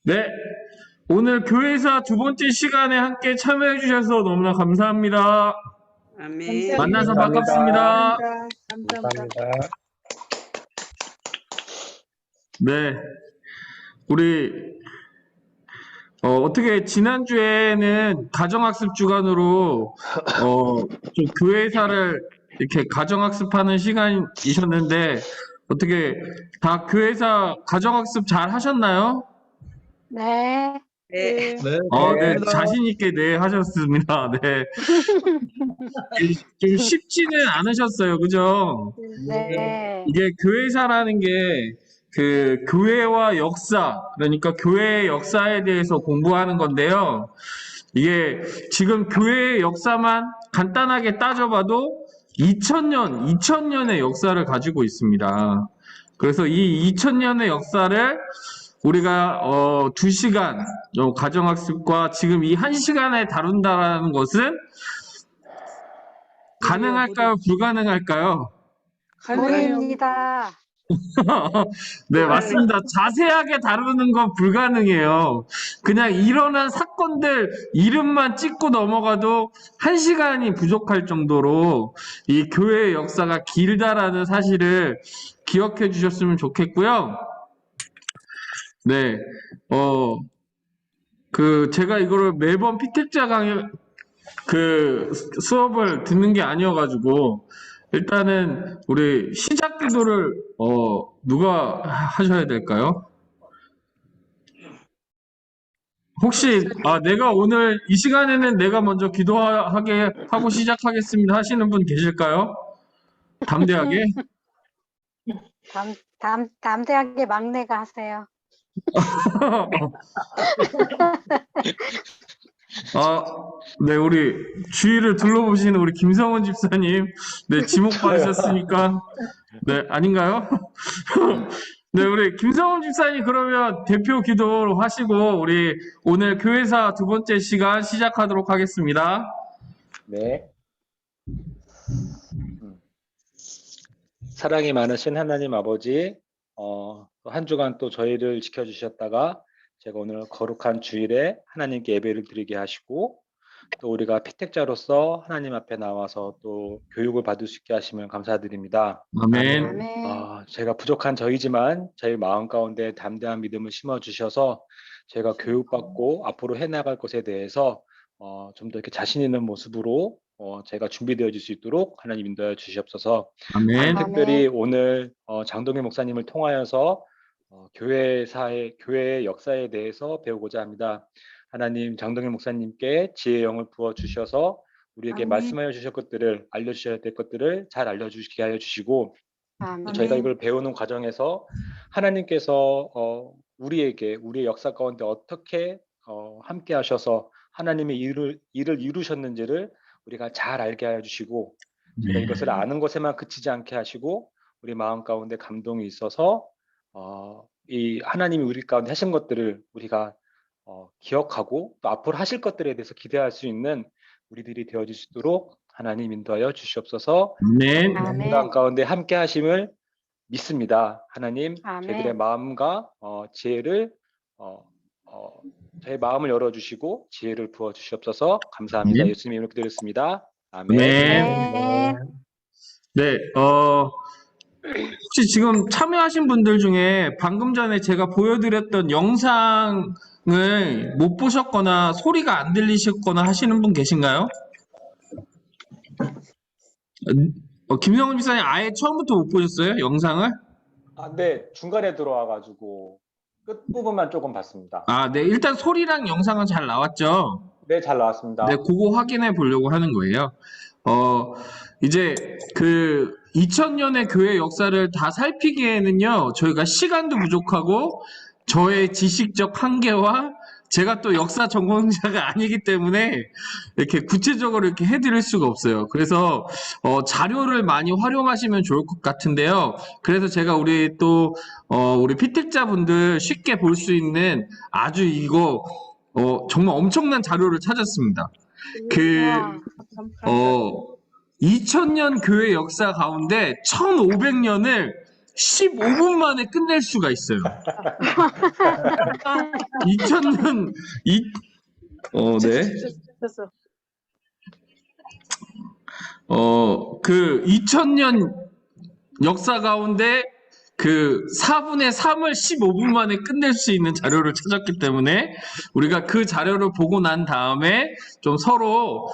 네, 오늘 교회사 두 번째 시간에 함께 참여해 주셔서 너무나 감사합니다. 아멘. 만나서 감사합니다. 반갑습니다. 감사합니다. 감사합니다. 네, 우리 어떻게 지난주에는 가정학습 주간으로 좀 교회사를 이렇게 가정학습하는 시간이셨는데 어떻게 다 교회사 가정학습 잘 하셨나요? 네. 네. 네, 자신 있게 네 하셨습니다. 네, 좀 쉽지는 않으셨어요, 그죠? 네. 이게 교회사라는 게 그 교회와 역사, 그러니까 교회의 역사에 대해서 공부하는 건데요. 이게 지금 교회의 역사만 간단하게 따져봐도 2000년의 역사를 가지고 있습니다. 그래서 이 2000년의 역사를 우리가 2시간 가정학습과 지금 이 1시간에 다룬다라는 것은 가능할까요? 불가능할까요? 무리입니다. 네, 맞습니다. 자세하게 다루는 건 불가능해요. 그냥 일어난 사건들 이름만 찍고 넘어가도 1시간이 부족할 정도로 이 교회의 역사가 길다라는 사실을 기억해 주셨으면 좋겠고요. 네, 제가 이거를 매번 피택자 강의, 수업을 듣는 게 아니어가지고, 일단은, 우리 시작 기도를, 누가 하셔야 될까요? 혹시, 내가 오늘 이 시간에는 내가 먼저 기도하게 하고 시작하겠습니다 하시는 분 계실까요? 담대하게? 담대하게 막내가 하세요. 네, 우리 주위를 둘러보시는 우리 김성원 집사님, 네, 지목 받으셨으니까, 네, 아닌가요? 네, 우리 김성원 집사님 그러면 대표 기도 하시고, 우리 오늘 교회사 두 번째 시간 시작하도록 하겠습니다. 네. 사랑이 많으신 하나님 아버지, 한 주간 또 저희를 지켜주셨다가 제가 오늘 거룩한 주일에 하나님께 예배를 드리게 하시고 또 우리가 피택자로서 하나님 앞에 나와서 또 교육을 받을 수 있게 하시면 감사드립니다. 아멘. 아멘. 제가 부족한 저이지만 저희 마음 가운데 담대한 믿음을 심어주셔서 제가 교육받고 앞으로 해나갈 것에 대해서 좀 더 이렇게 자신 있는 모습으로 제가 준비되어질 수 있도록 하나님 인도하여 주시옵소서. 아멘. 특별히 오늘 장동일 목사님을 통하여서 교회의 역사에 대해서 배우고자 합니다. 하나님 장동일 목사님께 지혜의 영을 부어 주셔서 우리에게 아멘. 말씀하여 주실 것들을 알려주셔야 될 것들을 잘 알려주시게 하여 주시고 아멘. 저희가 이걸 배우는 과정에서 하나님께서 우리에게 우리의 역사 가운데 어떻게 함께 하셔서 하나님의 일을 이루셨는지를 우리가 잘 알게 하여 주시고 저희가 이것을 아는 것에만 그치지 않게 하시고 우리 마음 가운데 감동이 있어서 이 하나님이 우리 가운데 하신 것들을 우리가 기억하고 또 앞으로 하실 것들에 대해서 기대할 수 있는 우리들이 되어질 수 있도록 하나님 인도하여 주시옵소서. 아멘. 아멘. 가운데 함께 하심을 믿습니다. 하나님, 아멘. 저희들의 마음과 지혜를 저의 마음을 열어주시고 지혜를 부어 주시옵소서. 감사합니다. 아멘. 예수님 이름으로 기도했습니다. 아멘. 아멘. 네, 혹시 지금 참여하신 분들 중에 방금 전에 제가 보여드렸던 영상을 못 보셨거나 소리가 안 들리셨거나 하시는 분 계신가요? 김성훈 집사님 아예 처음부터 못 보셨어요? 영상을? 네, 중간에 들어와가지고 끝부분만 조금 봤습니다. 네, 일단 소리랑 영상은 잘 나왔죠? 네, 잘 나왔습니다. 네, 그거 확인해 보려고 하는 거예요. 이제 2000년의 교회 역사를 다 살피기에는요, 저희가 시간도 부족하고, 저의 지식적 한계와 제가 또 역사 전공자가 아니기 때문에 이렇게 구체적으로 이렇게 해드릴 수가 없어요. 그래서 자료를 많이 활용하시면 좋을 것 같은데요. 그래서 제가 우리 피택자분들 쉽게 볼 수 있는 아주 이거 정말 엄청난 자료를 찾았습니다. 2000년 교회 역사 가운데 1500년을 15분 만에 끝낼 수가 있어요. 2000년 네. 됐어. 그 2000년 역사 가운데 그 4분의 3을 15분 만에 끝낼 수 있는 자료를 찾았기 때문에 우리가 그 자료를 보고 난 다음에 좀 서로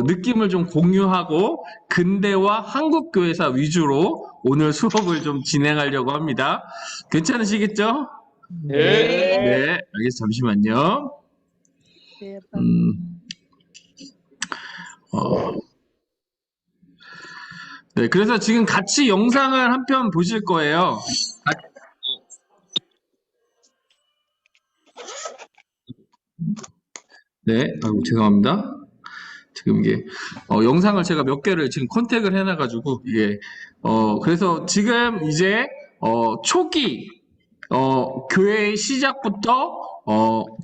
느낌을 좀 공유하고 근대와 한국 교회사 위주로 오늘 수업을 좀 진행하려고 합니다. 괜찮으시겠죠? 예. 네, 알겠습니다. 잠시만요. 예, 네, 그래서 지금 같이 영상을 한 편 보실 거예요. 네, 아이고, 죄송합니다. 지금 이게, 영상을 제가 몇 개를 지금 컨택을 해놔가지고, 이게, 그래서 지금 이제, 초기, 교회의 시작부터,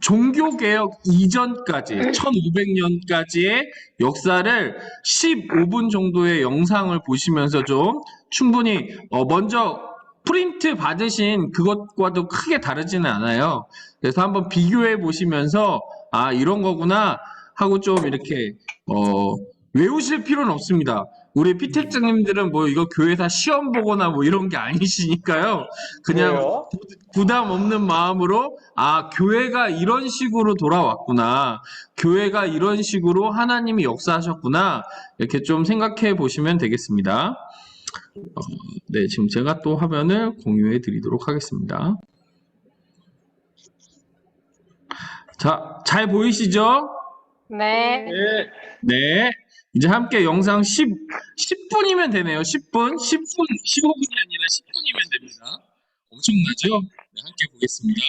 종교개혁 이전까지, 1500년까지의 역사를 15분 정도의 영상을 보시면서 좀 충분히, 먼저 프린트 받으신 그것과도 크게 다르지는 않아요. 그래서 한번 비교해 보시면서, 아, 이런 거구나 하고 좀 이렇게, 외우실 필요는 없습니다. 우리 피택장님들은 뭐 이거 교회사 시험 보거나 뭐 이런 게 아니시니까요. 그냥 그래요? 부담 없는 마음으로, 아, 교회가 이런 식으로 돌아왔구나. 교회가 이런 식으로 하나님이 역사하셨구나. 이렇게 좀 생각해 보시면 되겠습니다. 네, 지금 제가 또 화면을 공유해 드리도록 하겠습니다. 자, 잘 보이시죠? 네. 예. 네. 이제 함께 영상 10분이면 되네요. 10분. 15분이 아니라 10분이면 됩니다. 엄청나죠? 네, 함께 보겠습니다.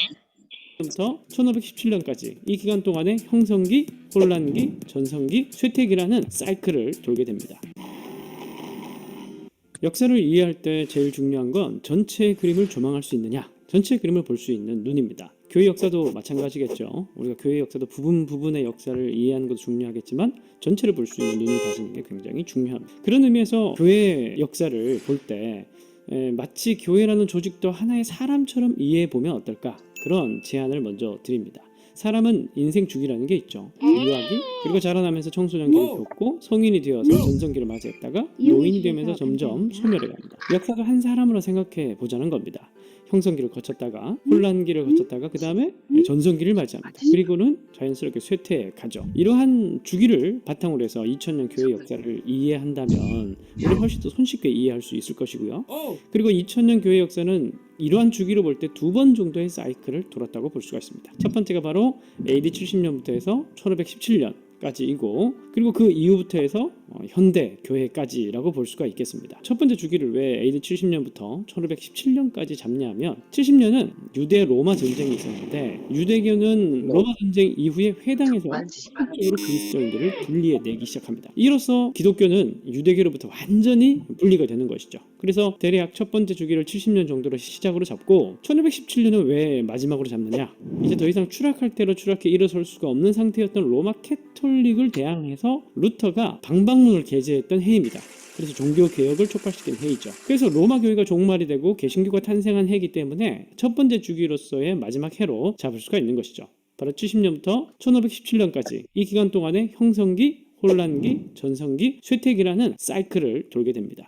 부터 1517년까지 이 기간 동안에 형성기, 혼란기, 전성기, 쇠퇴기라는 사이클을 돌게 됩니다. 역사를 이해할 때 제일 중요한 건 전체의 그림을 조망할 수 있느냐, 전체의 그림을 볼 수 있는 눈입니다. 교회 역사도 마찬가지겠죠. 우리가 교회 역사도 부분의 역사를 이해하는 것도 중요하겠지만 전체를 볼 수 있는 눈을 가지는 게 굉장히 중요합니다. 그런 의미에서 교회 역사를 볼 때 마치 교회라는 조직도 하나의 사람처럼 이해해 보면 어떨까? 그런 제안을 먼저 드립니다. 사람은 인생 주기라는 게 있죠. 유아기, 그리고 자라나면서 청소년기를 겪고 성인이 되어서 전성기를 맞이했다가 노인이 되면서 점점 소멸해 갑니다. 역사를 한 사람으로 생각해 보자는 겁니다. 형성기를 거쳤다가 혼란기를 거쳤다가 그 다음에 전성기를 맞이합니다. 그리고는 자연스럽게 쇠퇴에 가죠. 이러한 주기를 바탕으로 해서 2000년 교회 역사를 이해한다면 우리 훨씬 더 손쉽게 이해할 수 있을 것이고요. 그리고 2000년 교회 역사는 이러한 주기로 볼 때 2번 정도의 사이클을 돌았다고 볼 수가 있습니다. 첫 번째가 바로 AD 70년부터 해서 1517년까지이고 그리고 그 이후부터 해서 현대 교회까지라고 볼 수가 있겠습니다. 첫 번째 주기를 왜 AD 70년부터 1517년까지 잡냐면 70년은 유대 로마 전쟁이 있었는데 유대교는 로마 전쟁 이후에 회당에서 한쪽으로 그리스도인들을 분리해내기 시작합니다. 이로써 기독교는 유대교로부터 완전히 분리가 되는 것이죠. 그래서 대략 첫 번째 주기를 70년 정도로 시작으로 잡고 1517년은 왜 마지막으로 잡느냐, 이제 더 이상 추락할 대로 추락해 일어설 수가 없는 상태였던 로마 캐톨릭을 대항해서 루터가 방방문을 게재했던 해입니다. 그래서 종교 개혁을 촉발시킨 해이죠. 그래서 로마 교회가 종말이 되고 개신교가 탄생한 해이기 때문에 첫 번째 주기로서의 마지막 해로 잡을 수가 있는 것이죠. 바로 70년부터 1517년까지 이 기간 동안에 형성기, 혼란기, 전성기, 쇠퇴기라는 사이클을 돌게 됩니다.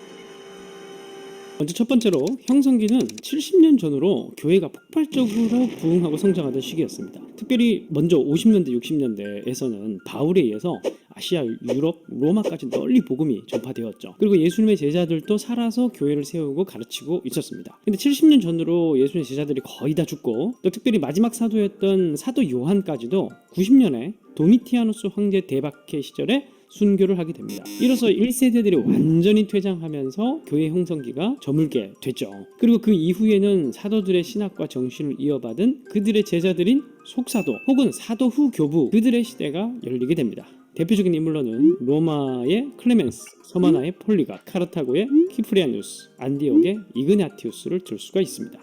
먼저 첫 번째로 형성기는 70년 전으로 교회가 폭발적으로 부흥하고 성장하던 시기였습니다. 특별히 먼저 50년대, 60년대에서는 바울에 의해서 아시아, 유럽, 로마까지 널리 복음이 전파되었죠. 그리고 예수님의 제자들도 살아서 교회를 세우고 가르치고 있었습니다. 근데 70년 전으로 예수님의 제자들이 거의 다 죽고 또 특별히 마지막 사도였던 사도 요한까지도 90년에 도미티아누스 황제 대박해 시절에 순교를 하게 됩니다. 이로써 1세대들이 완전히 퇴장하면서 교회 형성기가 저물게 되죠. 그리고 그 이후에는 사도들의 신학과 정신을 이어받은 그들의 제자들인 속사도 혹은 사도 후 교부 그들의 시대가 열리게 됩니다. 대표적인 인물로는 로마의 클레멘스, 서머나의 폴리가, 카르타고의 키프리아누스, 안디옥의 이그나티우스를 들 수가 있습니다.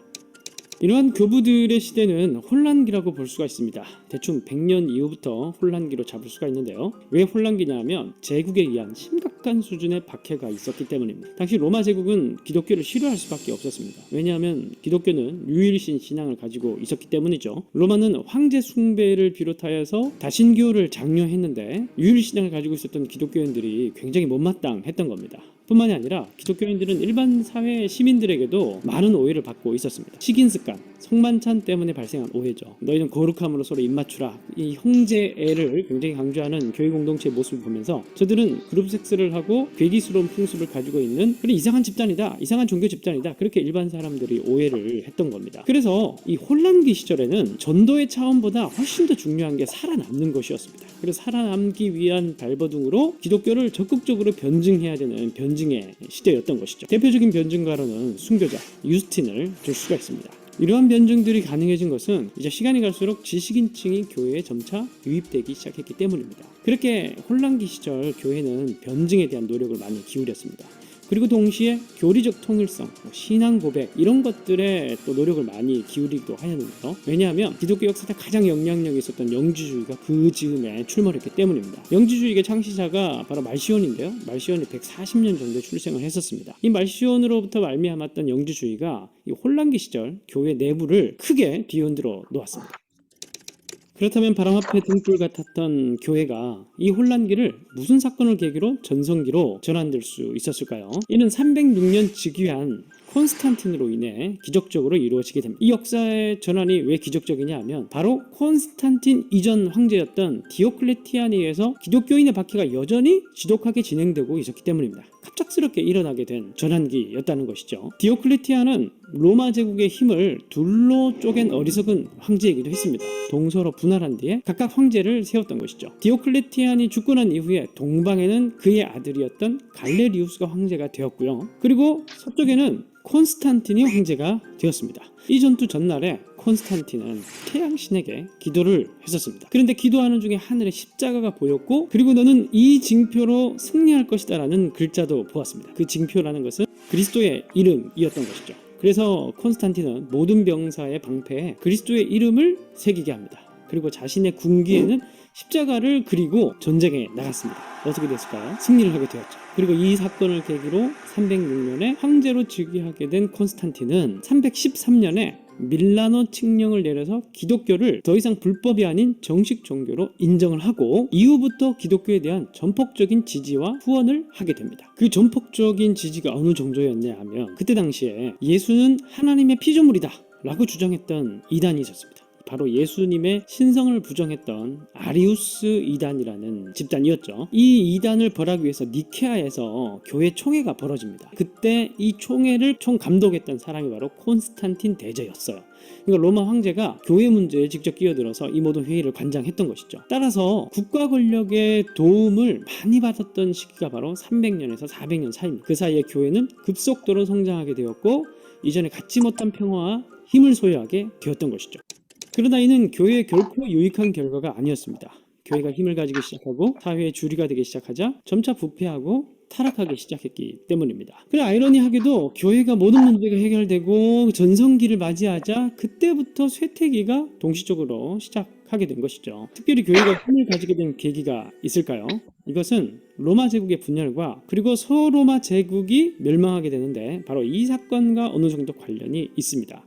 이러한 교부들의 시대는 혼란기라고 볼 수가 있습니다. 대충 100년 이후부터 혼란기로 잡을 수가 있는데요. 왜 혼란기냐 하면 제국에 의한 심각한 심각한 수준의 박해가 있었기 때문입니다. 당시 로마 제국은 기독교를 싫어할 수밖에 없었습니다. 왜냐하면 기독교는 유일신 신앙을 가지고 있었기 때문이죠. 로마는 황제 숭배를 비롯하여서 다신교를 장려했는데 유일신앙을 가지고 있었던 기독교인들이 굉장히 못마땅했던 겁니다. 뿐만이 아니라 기독교인들은 일반 사회 시민들에게도 많은 오해를 받고 있었습니다. 식인 습관, 성만찬 때문에 발생한 오해죠. 너희는 거룩함으로 서로 입맞추라. 이 형제애를 굉장히 강조하는 교회 공동체의 모습을 보면서 저들은 그룹 섹스를 하고 괴기스러운 풍습을 가지고 있는 그런 이상한 집단이다, 이상한 종교 집단이다, 그렇게 일반 사람들이 오해를 했던 겁니다. 그래서 이 혼란기 시절에는 전도의 차원보다 훨씬 더 중요한 게 살아남는 것이었습니다. 그래서 살아남기 위한 발버둥으로 기독교를 적극적으로 변증해야 되는 변증의 시대였던 것이죠. 대표적인 변증가로는 순교자 유스틴을 들 수가 있습니다. 이러한 변증들이 가능해진 것은 이제 시간이 갈수록 지식인층이 교회에 점차 유입되기 시작했기 때문입니다. 그렇게 혼란기 시절 교회는 변증에 대한 노력을 많이 기울였습니다. 그리고 동시에 교리적 통일성, 신앙 고백 이런 것들에 또 노력을 많이 기울이기도 하였는데요. 왜냐하면 기독교 역사에 가장 영향력이 있었던 영지주의가 그 즈음에 출몰했기 때문입니다. 영지주의의 창시자가 바로 말시온인데요. 말시온이 140년 정도에 출생을 했었습니다. 이 말시온으로부터 말미암았던 영지주의가 이 혼란기 시절 교회 내부를 크게 뒤흔들어 놓았습니다. 그렇다면 바람 앞에 등불 같았던 교회가 이 혼란기를 무슨 사건을 계기로 전성기로 전환될 수 있었을까요? 이는 306년 즉위한 콘스탄틴으로 인해 기적적으로 이루어지게 됩니다. 이 역사의 전환이 왜 기적적이냐 하면 바로 콘스탄틴 이전 황제였던 디오클레티안에 의해서 기독교인의 박해가 여전히 지독하게 진행되고 있었기 때문입니다. 갑작스럽게 일어나게 된 전환기였다는 것이죠. 디오클레티안은 로마 제국의 힘을 둘로 쪼갠 어리석은 황제이기도 했습니다. 동서로 분할한 뒤에 각각 황제를 세웠던 것이죠. 디오클레티안이 죽고 난 이후에 동방에는 그의 아들이었던 갈레리우스가 황제가 되었고요. 그리고 서쪽에는 콘스탄틴이 황제가 되었습니다. 이 전투 전날에 콘스탄틴은 태양신에게 기도를 했었습니다. 그런데 기도하는 중에 하늘에 십자가가 보였고, 그리고 너는 이 징표로 승리할 것이다 라는 글자도 보았습니다. 그 징표라는 것은 그리스도의 이름이었던 것이죠. 그래서 콘스탄틴은 모든 병사의 방패에 그리스도의 이름을 새기게 합니다. 그리고 자신의 군기에는 십자가를 그리고 전쟁에 나갔습니다. 어떻게 됐을까요? 승리를 하게 되었죠. 그리고 이 사건을 계기로 306년에 황제로 즉위하게 된 콘스탄틴은 313년에 밀라노 칙령을 내려서 기독교를 더 이상 불법이 아닌 정식 종교로 인정을 하고, 이후부터 기독교에 대한 전폭적인 지지와 후원을 하게 됩니다. 그 전폭적인 지지가 어느 정도였냐 하면, 그때 당시에 예수는 하나님의 피조물이다 라고 주장했던 이단이 있었습니다. 바로 예수님의 신성을 부정했던 아리우스 이단이라는 집단이었죠. 이 이단을 벌하기 위해서 니케아에서 교회 총회가 벌어집니다. 그때 이 총회를 총감독했던 사람이 바로 콘스탄틴 대제였어요. 그러니까 로마 황제가 교회 문제에 직접 끼어들어서 이 모든 회의를 관장했던 것이죠. 따라서 국가 권력의 도움을 많이 받았던 시기가 바로 300년에서 400년 사이입니다. 그 사이에 교회는 급속도로 성장하게 되었고, 이전에 갖지 못한 평화와 힘을 소유하게 되었던 것이죠. 그러나 이는 교회에 결코 유익한 결과가 아니었습니다. 교회가 힘을 가지기 시작하고 사회의 주류가 되기 시작하자 점차 부패하고 타락하기 시작했기 때문입니다. 그래, 아이러니하게도 교회가 모든 문제가 해결되고 전성기를 맞이하자 그때부터 쇠퇴기가 동시적으로 시작하게 된 것이죠. 특별히 교회가 힘을 가지게 된 계기가 있을까요? 이것은 로마 제국의 분열과 그리고 서로마 제국이 멸망하게 되는데, 바로 이 사건과 어느 정도 관련이 있습니다.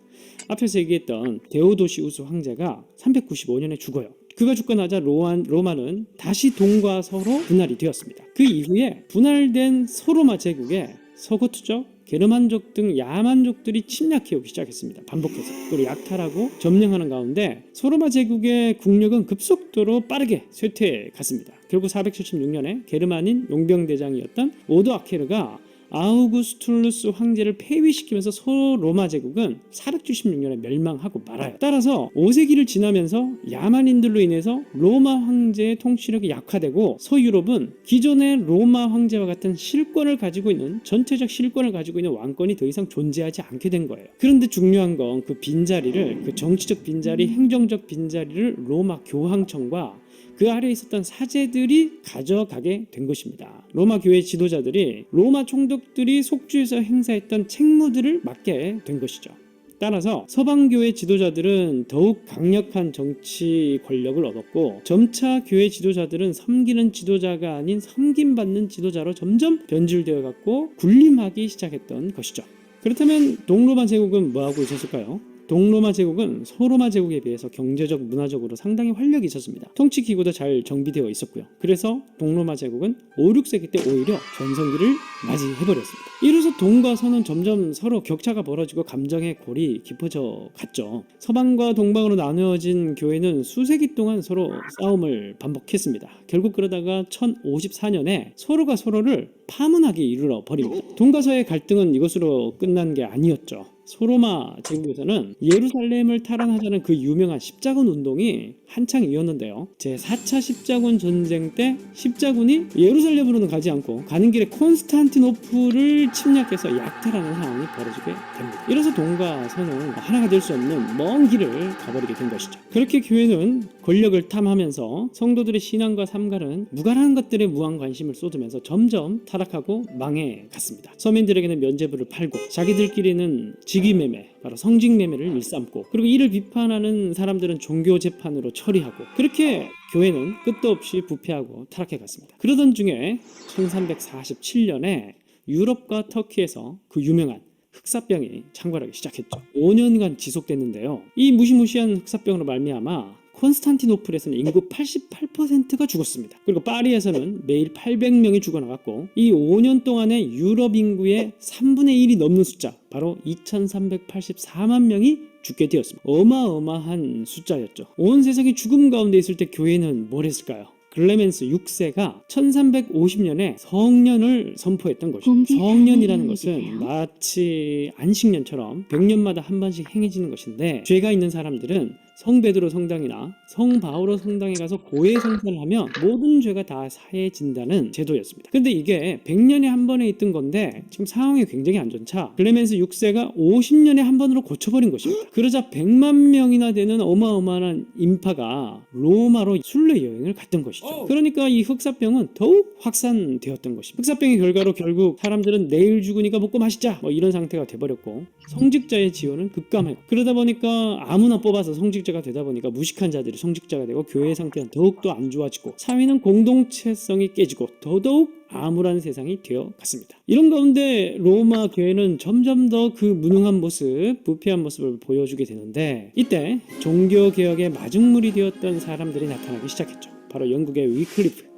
앞에서 얘기했던 데오도시우스 황제가 395년에 죽어요. 그가 죽고 나자 로마는 다시 동과 서로 분할이 되었습니다. 그 이후에 분할된 서로마 제국에 서고트족, 게르만족 등 야만족들이 침략해오기 시작했습니다. 반복해서. 그리고 약탈하고 점령하는 가운데 서로마 제국의 국력은 급속도로 빠르게 쇠퇴해 갔습니다. 결국 476년에 게르만인 용병대장이었던 오도 아케르가 아우구스툴루스 황제를 폐위시키면서 서로마 제국은 476년에 멸망하고 말아요. 따라서 5세기를 지나면서 야만인들로 인해서 로마 황제의 통치력이 약화되고, 서유럽은 기존의 로마 황제와 같은 실권을 가지고 있는, 전체적 실권을 가지고 있는 왕권이 더 이상 존재하지 않게 된 거예요. 그런데 중요한 건 그 빈자리를, 그 정치적 빈자리, 행정적 빈자리를 로마 교황청과 그 아래에 있었던 사제들이 가져가게 된 것입니다. 로마 교회 지도자들이 로마 총독들이 속주에서 행사했던 책무들을 맡게 된 것이죠. 따라서 서방교회 지도자들은 더욱 강력한 정치 권력을 얻었고 점차 교회 지도자들은 섬기는 지도자가 아닌 섬김받는 지도자로 점점 변질되어 갔고 군림하기 시작했던 것이죠. 그렇다면 동로마 제국은 뭐하고 있었을까요? 동로마 제국은 소로마 제국에 비해서 경제적, 문화적으로 상당히 활력이 있었습니다. 통치 기구도 잘 정비되어 있었고요. 그래서 동로마 제국은 5, 6세기 때 오히려 전성기를 맞이해버렸습니다. 이로써 동과 서는 점점 서로 격차가 벌어지고 감정의 골이 깊어져 갔죠. 서방과 동방으로 나누어진 교회는 수세기 동안 서로 싸움을 반복했습니다. 결국 그러다가 1054년에 서로가 서로를 파문하게 이르러 버립니다. 동과 서의 갈등은 이것으로 끝난 게 아니었죠. 소로마 제국에서는 예루살렘을 탈환하자는 그 유명한 십자군 운동이 한창이었는데요. 제4차 십자군 전쟁 때 십자군이 예루살렘으로는 가지 않고 가는 길에 콘스탄티노플을 침략해서 약탈하는 상황이 벌어지게 됩니다. 이래서 동과 서는 하나가 될 수 없는 먼 길을 가버리게 된 것이죠. 그렇게 교회는 권력을 탐하면서 성도들의 신앙과 삶과는 무관한 것들에 무한 관심을 쏟으면서 점점 타락하고 망해갔습니다. 서민들에게는 면죄부를 팔고 자기들끼리는 직위매매, 바로 성직매매를 일삼고, 그리고 이를 비판하는 사람들은 종교 재판으로 처리하고, 그렇게 교회는 끝도 없이 부패하고 타락해갔습니다. 그러던 중에 1347년에 유럽과 터키에서 그 유명한 흑사병이 창궐하기 시작했죠. 5년간 지속됐는데요. 이 무시무시한 흑사병으로 말미암아 콘스탄티노플에서는 인구 88%가 죽었습니다. 그리고 파리에서는 매일 800명이 죽어나갔고, 이 5년 동안에 유럽 인구의 3분의 1이 넘는 숫자, 바로 2384만 명이 죽게 되었습니다. 어마어마한 숫자였죠. 온 세상이 죽음 가운데 있을 때 교회는 뭘 했을까요? 클레멘스 6세가 1350년에 성년을 선포했던 것이죠. 성년이라는 것은 마치 안식년처럼 100년마다 한 번씩 행해지는 것인데, 죄가 있는 사람들은 성 베드로 성당이나 성 바오로 성당에 가서 고해 성사를 하면 모든 죄가 다 사해진다는 제도였습니다. 근데 이게 100년에 한 번에 있던 건데 지금 상황이 굉장히 안 좋자 클레멘스 6세가 50년에 한 번으로 고쳐버린 것입니다. 그러자 100만 명이나 되는 어마어마한 인파가 로마로 순례 여행을 갔던 것이죠. 그러니까 이 흑사병은 더욱 확산되었던 것입니다. 흑사병의 결과로 결국 사람들은 내일 죽으니까 먹고 마시자, 이런 상태가 돼버렸고, 성직자의 지원은 급감해요. 그러다 보니까 아무나 뽑아서 성직자가 되다 보니까 무식한 자들이 성직자가 되고, 교회의 상태는 더욱더 안 좋아지고, 사회는 공동체성이 깨지고 더더욱 암울한 세상이 되어 갔습니다. 이런 가운데 로마 교회는 점점 더 그 무능한 모습, 부패한 모습을 보여주게 되는데, 이때 종교개혁의 마중물이 되었던 사람들이 나타나기 시작했죠. 바로 영국의 위클리프.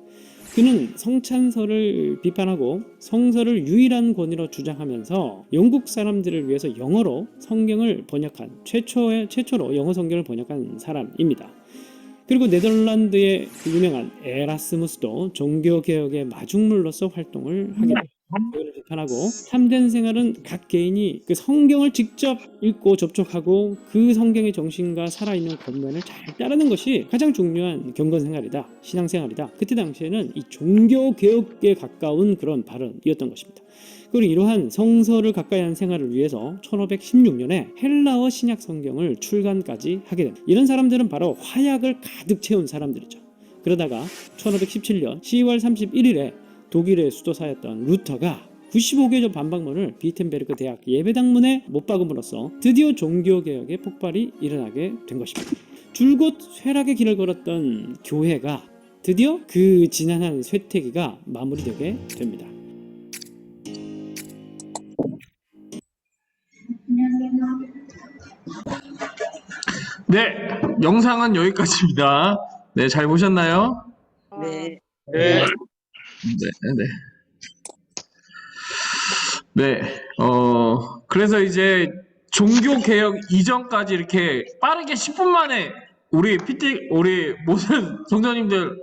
그는 성찬설을 비판하고 성서를 유일한 권위로 주장하면서 영국 사람들을 위해서 영어로 성경을 번역한 최초로 영어 성경을 번역한 사람입니다. 그리고 네덜란드의 유명한 에라스무스도 종교개혁의 마중물로서 활동을 하게 됩니다. 교회를 비판하고, 참된 생활은 각 개인이 그 성경을 직접 읽고 접촉하고 그 성경의 정신과 살아있는 권면을 잘 따르는 것이 가장 중요한 경건생활이다, 신앙생활이다. 그때 당시에는 이 종교개혁에 가까운 그런 발언이었던 것입니다. 그리고 이러한 성서를 가까이 하는 생활을 위해서 1516년에 헬라어 신약 성경을 출간까지 하게 됩니다. 이런 사람들은 바로 화약을 가득 채운 사람들이죠. 그러다가 1517년 10월 31일에 독일의 수도사였던 루터가 95개조 반박문을 비텐베르크 대학 예배당문에 못 박음으로써 드디어 종교개혁의 폭발이 일어나게 된 것입니다. 줄곧 쇠락의 길을 걸었던 교회가 드디어 그 지난한 쇠퇴기가 마무리되게 됩니다. 네, 영상은 여기까지입니다. 네, 잘 보셨나요? 네. 네. 네, 그래서 이제 종교개혁 이전까지 이렇게 빠르게 10분 만에 우리 모든 성도님들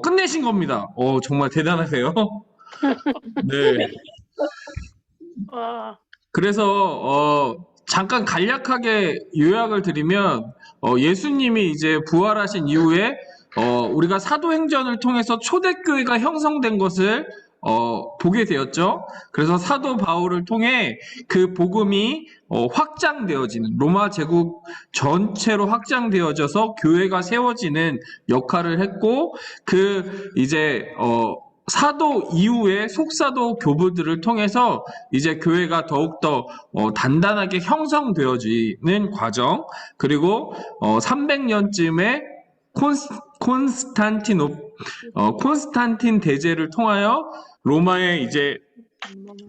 끝내신 겁니다. 정말 대단하세요. 네. 와. 그래서 잠깐 간략하게 요약을 드리면, 예수님이 이제 부활하신 이후에 우리가 사도행전을 통해서 초대교회가 형성된 것을 보게 되었죠. 그래서 사도 바울을 통해 그 복음이 확장되어지는, 로마 제국 전체로 확장되어져서 교회가 세워지는 역할을 했고, 그 이제 사도 이후에 속사도 교부들을 통해서 이제 교회가 더욱더 단단하게 형성되어지는 과정, 그리고 300년쯤에 콘스탄틴 대제를 통하여 로마의 이제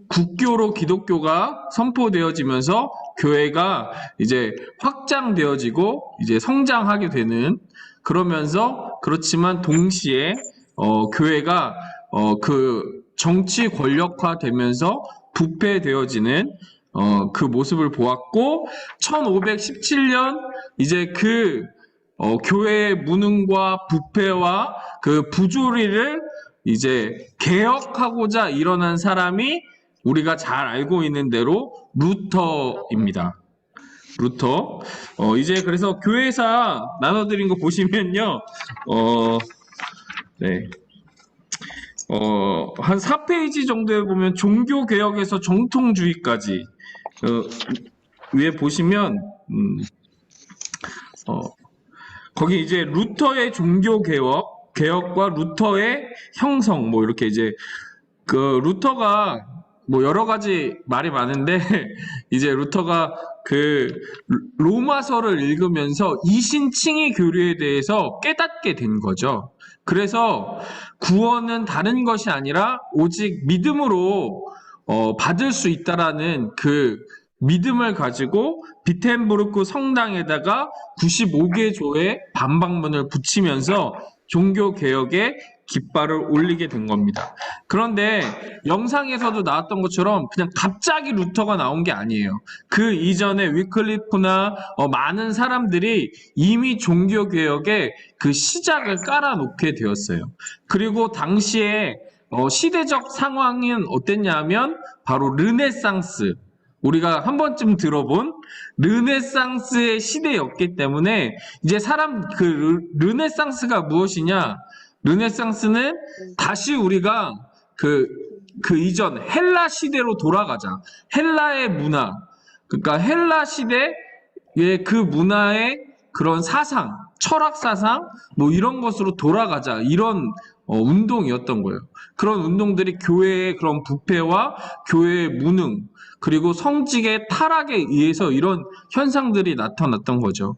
국교로 기독교가 선포되어지면서 교회가 이제 확장되어지고 이제 성장하게 되는, 그러면서 그렇지만 동시에 교회가 그 정치 권력화되면서 부패되어지는 그 모습을 보았고, 1517년 이제 그 교회의 무능과 부패와 그 부조리를 이제 개혁하고자 일어난 사람이 우리가 잘 알고 있는 대로 루터입니다. 루터. 이제 그래서 교회사 나눠드린 거 보시면요. 네. 한 4페이지 정도에 보면 종교개혁에서 정통주의까지 위에 보시면 거기 이제 루터의 개혁과 루터의 형성, 뭐 이렇게 이제 그 루터가 뭐 여러 가지 말이 많은데 이제 루터가 그 로마서를 읽으면서 이신칭의 교리에 대해서 깨닫게 된 거죠. 그래서 구원은 다른 것이 아니라 오직 믿음으로 받을 수 있다라는 그 믿음을 가지고 비텐부르크 성당에다가 95개 조의 반박문을 붙이면서 종교개혁의 깃발을 올리게 된 겁니다. 그런데 영상에서도 나왔던 것처럼 그냥 갑자기 루터가 나온 게 아니에요. 그 이전에 위클리프나 많은 사람들이 이미 종교개혁의 그 시작을 깔아놓게 되었어요. 그리고 당시에 시대적 상황은 어땠냐 하면 바로 르네상스, 우리가 한 번쯤 들어본 르네상스의 시대였기 때문에 이제 그 르네상스가 무엇이냐? 르네상스는 다시 우리가 그 이전 헬라 시대로 돌아가자. 헬라의 문화, 그러니까 헬라 시대의 그 문화의 그런 사상, 철학 사상, 뭐 이런 것으로 돌아가자. 이런 운동이었던 거예요. 그런 운동들이 교회의 그런 부패와 교회의 무능, 그리고 성직의 타락에 의해서 이런 현상들이 나타났던 거죠.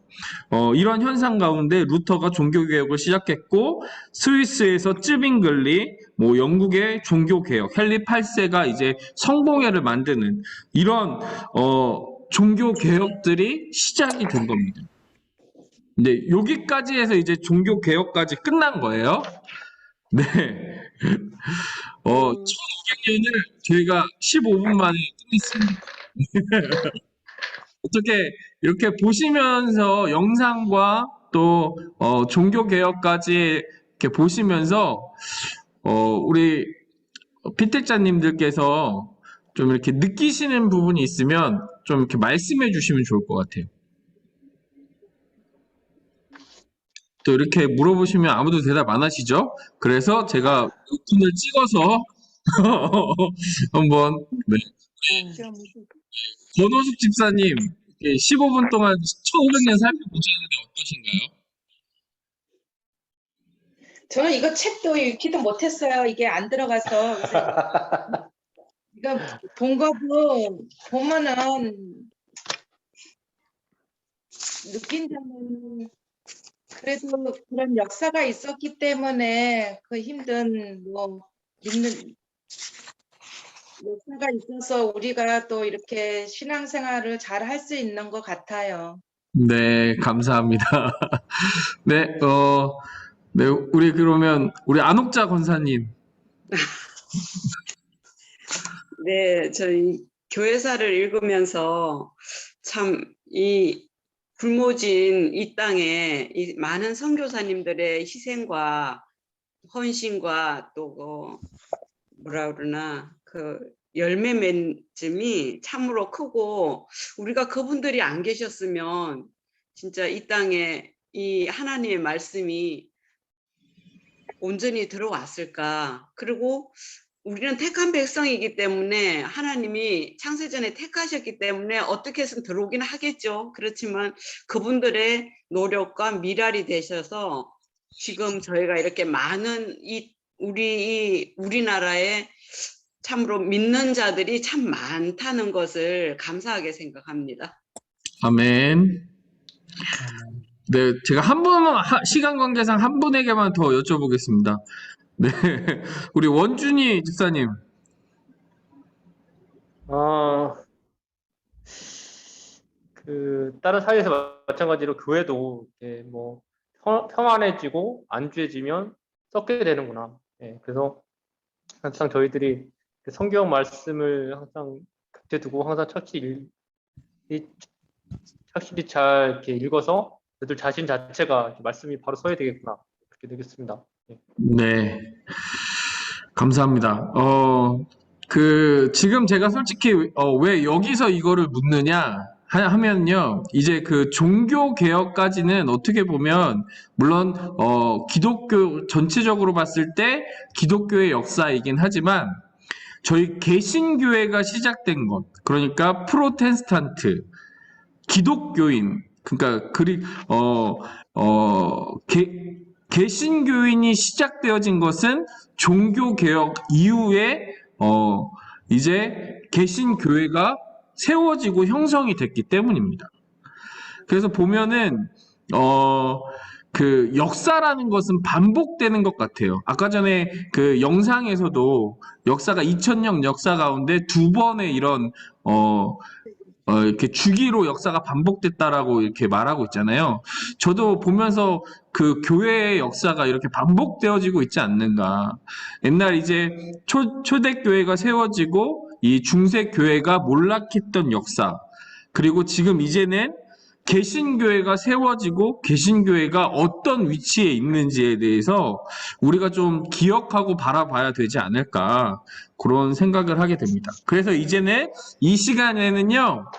이런 현상 가운데 루터가 종교개혁을 시작했고, 스위스에서 쯔빙글리, 뭐 영국의 종교개혁, 헨리 8세가 이제 성공회를 만드는 이런 종교개혁들이 시작이 된 겁니다. 근데 여기까지 해서 이제 종교개혁까지 끝난 거예요. 네. 1500년을 저희가 15분 만에 끝냈습니다. 어떻게 이렇게 보시면서 영상과 또 종교개혁까지 이렇게 보시면서 우리 피택자님들께서 좀 이렇게 느끼시는 부분이 있으면 좀 이렇게 말씀해 주시면 좋을 것 같아요. 또 이렇게 물어보시면 아무도 대답 안 하시죠? 그래서 제가 루틴을 찍어서 한번, 네. 권호숙 집사님, 15분 동안 1500년 살펴보셨는데 어떠신가요? 저는 이거 책도 읽지도 못했어요. 이게 안 들어가서. 그래서 이거 본 거도 보면은 느낀 점은 그래도 그런 역사가 있었기 때문에 그 힘든 뭐 믿는 역사가 있어서 우리가 또 이렇게 신앙생활을 잘 할 수 있는 것 같아요. 네, 감사합니다. 네, 네, 그러면 우리 안옥자 권사님. 네, 저희 교회사를 읽으면서 참 이 굶어진 이 땅에 이 많은 선교사님들의 희생과 헌신과 또 뭐라 그러나 그 열매 맺음이 참으로 크고, 우리가 그분들이 안 계셨으면 진짜 이 땅에 이 하나님의 말씀이 온전히 들어왔을까. 그리고 우리는 택한 백성이기 때문에 하나님이 창세전에 택하셨기 때문에 어떻게 해서 들어오긴 하겠죠. 그렇지만 그분들의 노력과 미랄이 되셔서 지금 저희가 이렇게 많은 이 우리나라에 참으로 믿는 자들이 참 많다는 것을 감사하게 생각합니다. 아멘. 네, 제가 시간 관계상 한 분에게만 더 여쭤보겠습니다. 네, 우리 원준이 집사님. 다른 사회에서 마찬가지로 교회도 뭐 평안해지고 안주해지면 썩게 되는구나. 그래서 항상 저희들이 성경 말씀을 항상 곁에 두고 항상 착실히 잘 이렇게 읽어서 저들 자신 자체가 말씀이 바로 서야 되겠구나. 그렇게 되겠습니다. 네, 감사합니다. 지금 제가 솔직히 왜 여기서 이거를 묻느냐 하면요, 이제 그 종교 개혁까지는 어떻게 보면 물론 기독교 전체적으로 봤을 때 기독교의 역사이긴 하지만 저희 개신교회가 시작된 것, 그러니까 프로테스탄트 기독교인, 그러니까 개신교인이 시작되어진 것은 종교개혁 이후에 이제 개신교회가 세워지고 형성이 됐기 때문입니다. 그래서 보면은 그 역사라는 것은 반복되는 것 같아요. 아까 전에 그 영상에서도 역사가 2000년 역사 가운데 두 번의 이런 이렇게 주기로 역사가 반복됐다라고 이렇게 말하고 있잖아요. 저도 보면서 그 교회의 역사가 이렇게 반복되어지고 있지 않는가. 옛날 이제 초대교회가 세워지고 이 중세교회가 몰락했던 역사, 그리고 지금 이제는 개신교회가 세워지고 개신교회가 어떤 위치에 있는지에 대해서 우리가 좀 기억하고 바라봐야 되지 않을까, 그런 생각을 하게 됩니다. 그래서 이제는 이 시간에는요,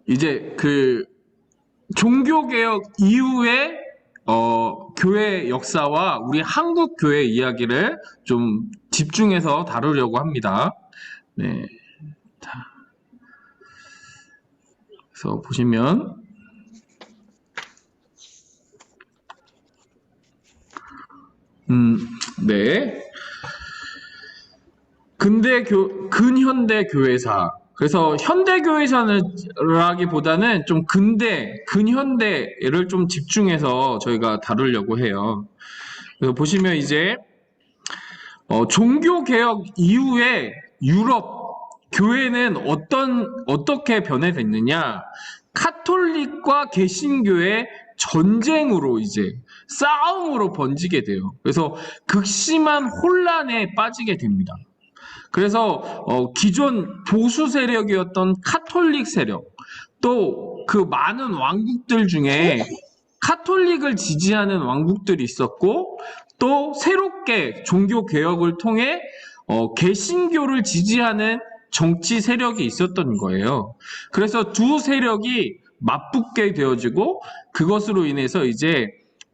이제 그 종교개혁 이후에 교회 역사와 우리 한국 교회 이야기를 좀 집중해서 다루려고 합니다. 네. 그래서 보시면 네. 근현대 교회사. 그래서 현대 교회사라기보다는 좀 근현대를 좀 집중해서 저희가 다루려고 해요. 그래서 보시면 이제 종교 개혁 이후에 유럽 교회는 어떻게 변해됐느냐? 카톨릭과 개신교의 전쟁으로, 이제 싸움으로 번지게 돼요. 그래서 극심한 혼란에 빠지게 됩니다. 그래서 기존 보수 세력이었던 카톨릭 세력, 또 그 많은 왕국들 중에 카톨릭을 지지하는 왕국들이 있었고, 또 새롭게 종교 개혁을 통해 개신교를 지지하는 정치 세력이 있었던 거예요. 그래서 두 세력이 맞붙게 되어지고 그것으로 인해서 이제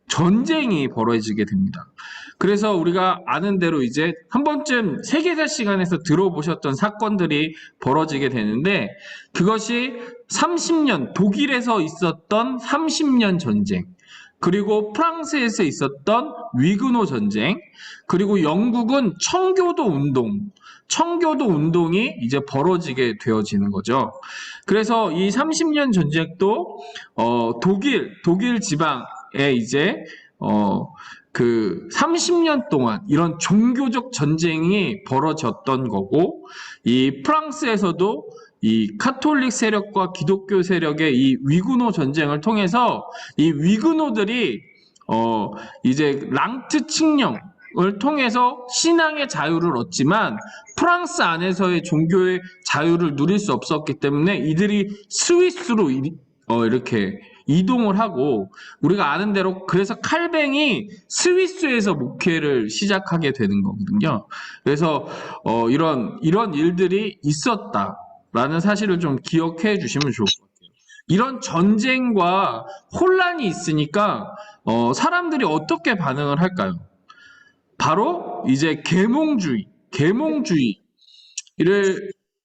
전쟁이 벌어지게 됩니다. 그래서 우리가 아는 대로 이제 한 번쯤 세계사 시간에서 들어보셨던 사건들이 벌어지게 되는데, 그것이 30년, 독일에서 있었던 30년 전쟁, 그리고 프랑스에서 있었던 위그노 전쟁, 그리고 영국은 청교도 운동이 이제 벌어지게 되어지는 거죠. 그래서 이 30년 전쟁도 독일 지방에 이제 그 30년 동안 이런 종교적 전쟁이 벌어졌던 거고, 이 프랑스에서도 이 카톨릭 세력과 기독교 세력의 이 위그노 전쟁을 통해서 이 위그노들이 이제 랑트 칙령을 통해서 신앙의 자유를 얻지만 프랑스 안에서의 종교의 자유를 누릴 수 없었기 때문에 이들이 스위스로 이렇게 이동을 하고, 우리가 아는 대로 그래서 칼뱅이 스위스에서 목회를 시작하게 되는 거거든요. 그래서 이런 일들이 있었다라는 사실을 좀 기억해 주시면 좋을 것 같아요. 이런 전쟁과 혼란이 있으니까 사람들이 어떻게 반응을 할까요? 바로 이제 계몽주의를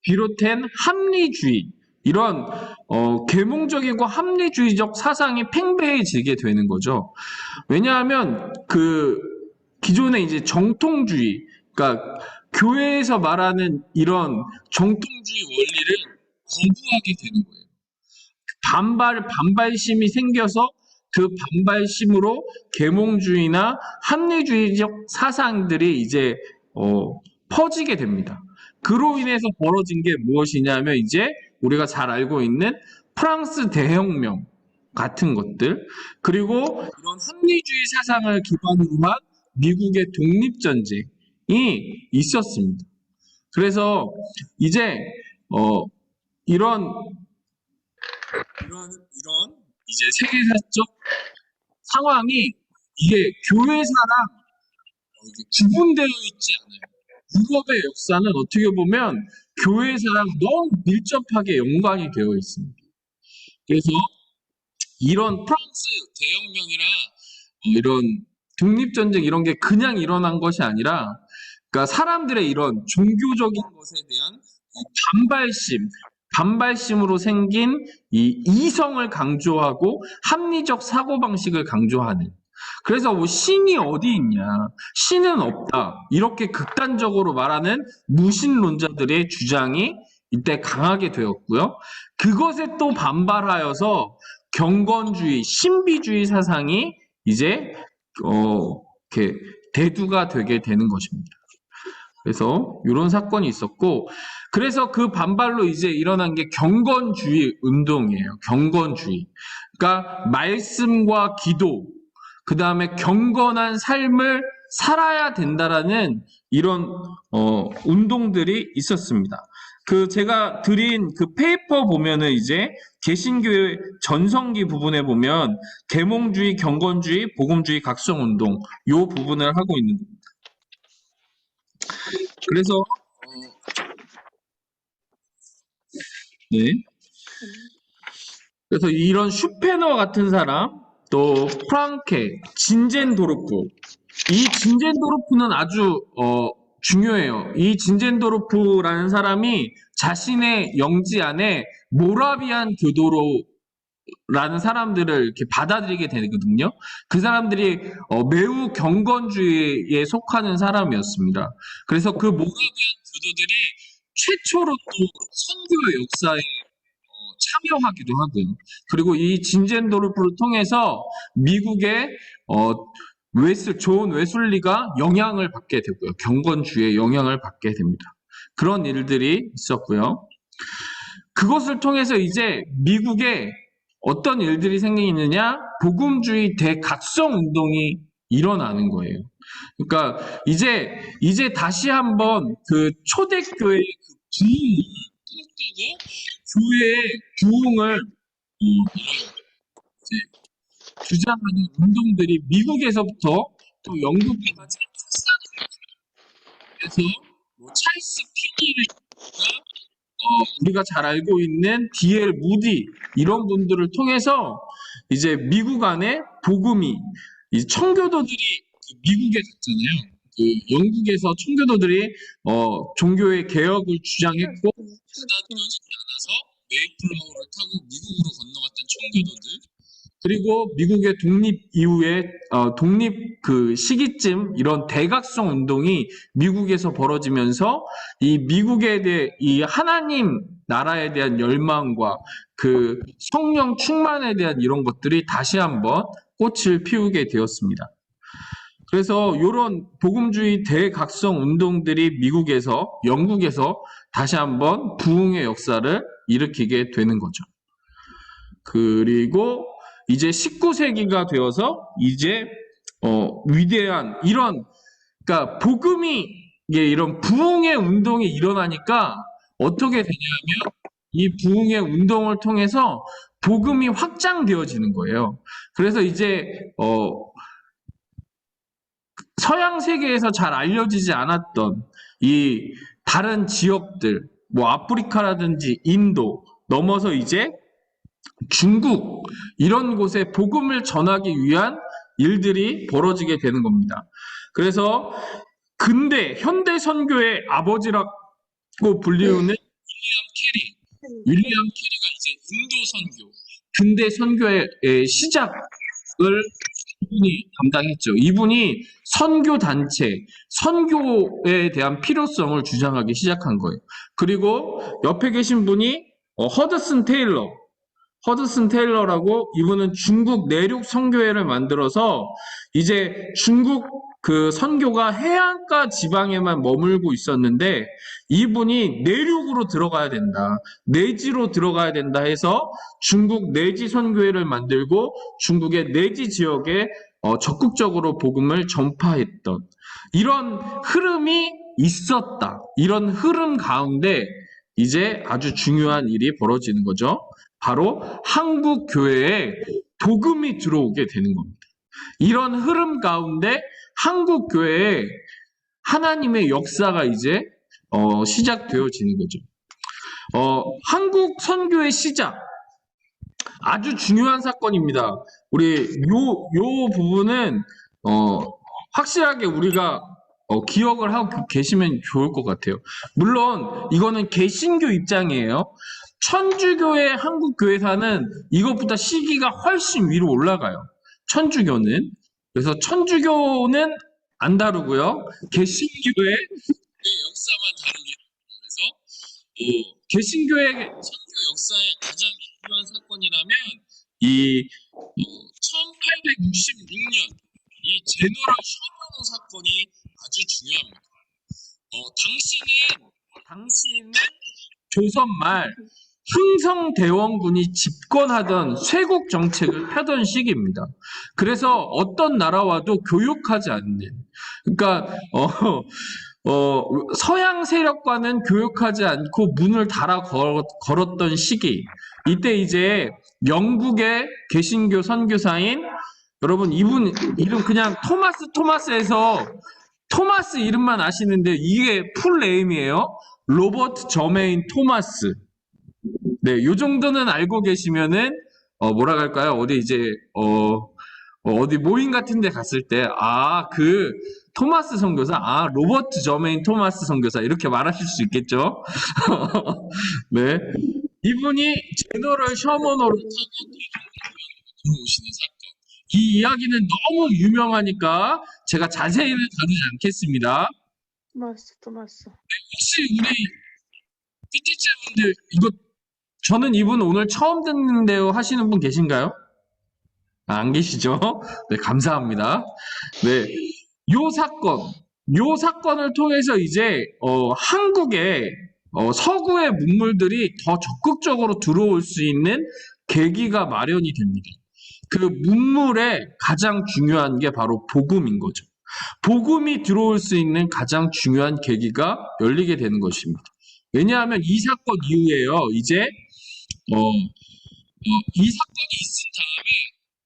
비롯한 합리주의, 이런 계몽적이고 합리주의적 사상이 팽배해지게 되는 거죠. 왜냐하면 그 기존의 이제 정통주의, 그러니까 교회에서 말하는 이런 정통주의 원리를 거부하게 되는 거예요. 반발심이 생겨서 그 반발심으로 계몽주의나 합리주의적 사상들이 이제 퍼지게 됩니다. 그로 인해서 벌어진 게 무엇이냐면 이제 우리가 잘 알고 있는 프랑스 대혁명 같은 것들, 그리고 이런 합리주의 사상을 기반으로 한 미국의 독립전쟁이 있었습니다. 그래서 이제 이런 이제 세계사적 상황이 이게 교회사랑 구분되어 있지 않아요. 유럽의 역사는 어떻게 보면 교회사랑 너무 밀접하게 연관이 되어 있습니다. 그래서 이런 프랑스 대혁명이나 이런 독립전쟁 이런 게 그냥 일어난 것이 아니라, 그러니까 사람들의 이런 종교적인 것에 대한 이 반발심으로 생긴 이 이성을 강조하고 합리적 사고방식을 강조하는. 그래서 뭐 신이 어디 있냐, 신은 없다, 이렇게 극단적으로 말하는 무신론자들의 주장이 이때 강하게 되었고요. 그것에 또 반발하여서 경건주의, 신비주의 사상이 이제 이렇게 대두가 되게 되는 것입니다. 그래서 이런 사건이 있었고, 그래서 그 반발로 이제 일어난 게 경건주의 운동이에요. 경건주의. 그러니까 말씀과 기도, 그 다음에 경건한 삶을 살아야 된다라는 이런 운동들이 있었습니다. 그 제가 드린 그 페이퍼 보면은 이제 개신교의 전성기 부분에 보면 계몽주의, 경건주의, 복음주의, 각성운동 요 부분을 하고 있는 겁니다. 그래서 네. 그래서 이런 슈페너 같은 사람, 또 프랑케, 진젠도르프, 이 진젠도르프는 아주 중요해요. 이 진젠도르프라는 사람이 자신의 영지 안에 모라비안 교도로라는 사람들을 이렇게 받아들이게 되거든요. 그 사람들이 매우 경건주의에 속하는 사람이었습니다. 그래서 그 모라비안 교도들이 최초로 또 선교 역사에 참여하기도 하고요. 그리고 이 진젠도르프를 통해서 미국의 존 웨슬리가 영향을 받게 되고요. 경건주의의 영향을 받게 됩니다. 그런 일들이 있었고요. 그것을 통해서 이제 미국에 어떤 일들이 생기느냐? 복음주의 대각성 운동이 일어나는 거예요. 그러니까 이제 다시 한번 그 초대교회의 그 부흥이 뜨고 교회의 부흥을 이제 주장하는 운동들이 미국에서부터 또 영국까지 확산이 돼서 뭐 찰스 피니가 우리가 잘 알고 있는 D.L. 무디 이런 분들을 통해서 이제 미국 안에 복음이 이 청교도들이 미국에 갔잖아요. 그 영국에서 청교도들이 종교의 개혁을 주장했고 받아들여지지 않아서 메이플라워를 타고 미국으로 건너갔던 청교도들, 그리고 미국의 독립 이후에 독립 그 시기쯤 이런 대각성 운동이 미국에서 벌어지면서 이 미국에 대해 이 하나님 나라에 대한 열망과 그 성령 충만에 대한 이런 것들이 다시 한번 꽃을 피우게 되었습니다. 그래서 이런 복음주의 대각성 운동들이 미국에서, 영국에서 다시 한번 부흥의 역사를 일으키게 되는 거죠. 그리고 이제 19세기가 되어서 이제 위대한 이런, 그러니까 복음이 이런 부흥의 운동이 일어나니까 어떻게 되냐면 이 부흥의 운동을 통해서 복음이 확장되어지는 거예요. 그래서 이제 서양 세계에서 잘 알려지지 않았던 이 다른 지역들, 뭐 아프리카라든지 인도 넘어서 이제 중국 이런 곳에 복음을 전하기 위한 일들이 벌어지게 되는 겁니다. 그래서 현대 선교의 아버지라고 불리우는 윌리엄 캐리가 이제 인도 선교, 근대 선교의 시작을 이분이 담당했죠. 이분이 선교 단체, 선교에 대한 필요성을 주장하기 시작한 거예요. 그리고 옆에 계신 분이 허드슨 테일러라고, 이분은 중국 내륙 선교회를 만들어서 이제 중국 그 선교가 해안가 지방에만 머물고 있었는데 이분이 내륙으로 들어가야 된다, 내지로 들어가야 된다 해서 중국 내지 선교회를 만들고 중국의 내지 지역에 적극적으로 복음을 전파했던 이런 흐름이 있었다. 이런 흐름 가운데 이제 아주 중요한 일이 벌어지는 거죠. 바로 한국 교회에 복음이 들어오게 되는 겁니다. 이런 흐름 가운데 한국 교회에 하나님의 역사가 이제 시작되어지는 거죠. 한국 선교의 시작, 아주 중요한 사건입니다. 우리 요 부분은 확실하게 우리가 기억을 하고 계시면 좋을 것 같아요. 물론 이거는 개신교 입장이에요. 천주교의 한국 교회사는 이것보다 시기가 훨씬 위로 올라가요. 천주교는. 그래서 천주교는 안 다루고요. 개신교의 역사만 다루기. 그래서 개신교의 선교 역사의 가장 중요한 사건이라면 이 1866년 이 제너럴 셔먼호 사건이 아주 중요합니다. 당시는 조선 말 흥성대원군이 집권하던 쇄국 정책을 펴던 시기입니다. 그래서 어떤 나라와도 교역하지 않는, 그러니까 서양 세력과는 교역하지 않고 문을 닫아 걸었던 시기. 이때 이제 영국의 개신교 선교사인, 여러분 이분 이름 그냥 토마스에서 토마스 이름만 아시는데 이게 풀 네임이에요. 로버트 저메인 토마스. 네, 요 정도는 알고 계시면은 뭐라 할까요? 어디 이제 어디 모임 같은 데 갔을 때 그 토마스 선교사, 로버트 저메인 토마스 선교사 이렇게 말하실 수 있겠죠? 네. 이분이 제너럴 셔먼호로 들어오시는 사건. 이 이야기는 너무 유명하니까 제가 자세히는 다루지 않겠습니다. 토마스. 혹시 우리 PT체분들 이거 저는 이분 오늘 처음 듣는데요 하시는 분 계신가요? 안 계시죠? 네, 감사합니다. 네, 요 사건을 통해서 이제 한국에 서구의 문물들이 더 적극적으로 들어올 수 있는 계기가 마련이 됩니다. 그 문물의 가장 중요한 게 바로 복음인 거죠. 복음이 들어올 수 있는 가장 중요한 계기가 열리게 되는 것입니다. 왜냐하면 이 사건 이후에요, 이제 이 사건이 있은 다음에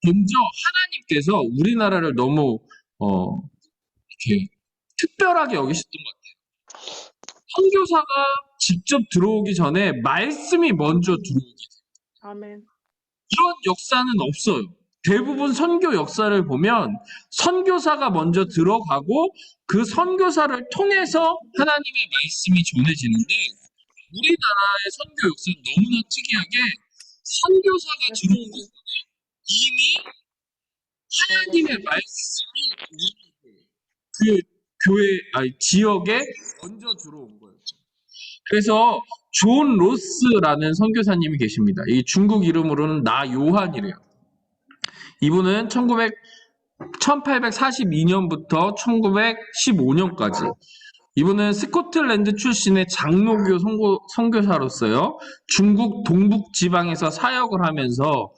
먼저 하나님께서 우리나라를 너무 이렇게 특별하게 여기셨던 것 같아요. 선교사가 직접 들어오기 전에 말씀이 먼저 들어오게 돼요. 아멘. 이런 역사는 없어요. 대부분 선교 역사를 보면 선교사가 먼저 들어가고 그 선교사를 통해서 하나님의 말씀이 전해지는데 우리나라의 선교 역사는 너무나 특이하게 선교사가 들어오기 전에 이미 하나님의 말씀이 우리 그 교회, 지역에 먼저 들어온 거였죠. 그래서 존 로스라는 선교사님이 계십니다. 이 중국 이름으로는 나요한이래요. 이분은 1842년부터 1915년까지 이분은 스코틀랜드 출신의 장로교 선교사로서요. 중국 동북 지방에서 사역을 하면서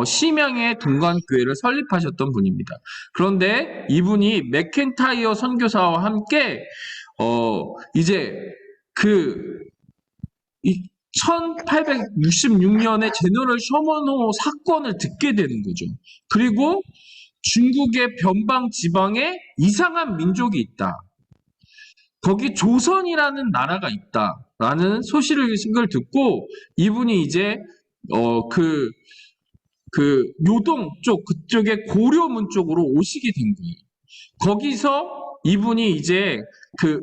심양의 동관교회를 설립하셨던 분입니다. 그런데 이분이 맥켄타이어 선교사와 함께 이제 1866년에 제너럴 셔먼호 사건을 듣게 되는 거죠. 그리고 중국의 변방 지방에 이상한 민족이 있다. 거기 조선이라는 나라가 있다라는 소식을 듣고 이분이 이제 요동 쪽 그쪽에 고려문 쪽으로 오시게 된 거예요. 거기서 이분이 이제 그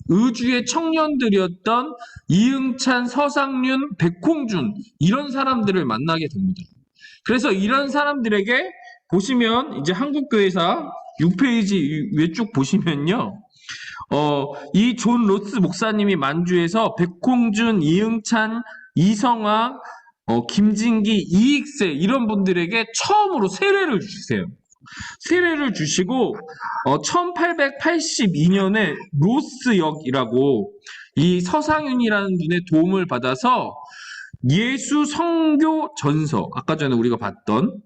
의주의 청년들이었던 이응찬, 서상륜, 백홍준 이런 사람들을 만나게 됩니다. 그래서 이런 사람들에게 보시면 이제 한국교회사 6페이지 위에 쭉 보시면요. 이 존 로스 목사님이 만주에서 백홍준, 이응찬, 이성화, 김진기, 이익세 이런 분들에게 처음으로 세례를 주세요. 세례를 주시고 1882년에 로스역이라고 이 서상윤이라는 분의 도움을 받아서 예수 선교 전서, 아까 전에 우리가 봤던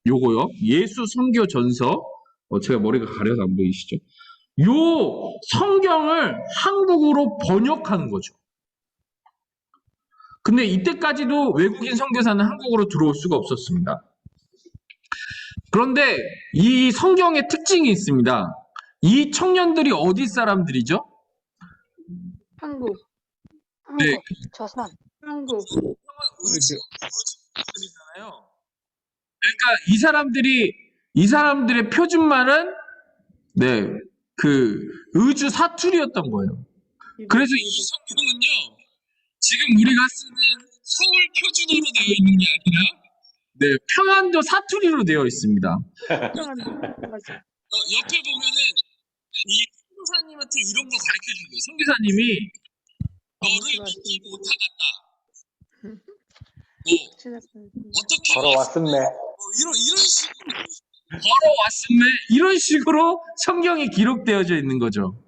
요거요. 예수 선교 전서. 제가 머리가 가려서 안 보이시죠? 요 성경을 한국어로 번역하는 거죠. 근데 이때까지도 외국인 선교사는 한국으로 들어올 수가 없었습니다. 그런데 이 성경의 특징이 있습니다. 이 청년들이 어디 사람들이죠? 한국, 한국, 네. 조선. 한국. 사람들이잖아요. 그러니까 이 사람들의 표준말은 네, 그 의주 사투리였던 거예요. 그래서 이 성경은요, 지금 우리가 쓰는 서울 표준어로 되어 있는 게 아니라 네, 평안도 사투리로 되어 있습니다. 맞아. 옆에 보면은 이 선교사님한테 이런 거 가르쳐 준 거예요. 선교사님이 너를 믿지 못하겠다. 어떻게 걸어왔음네. 이런 식으로 성경이 기록되어져 있는 거죠.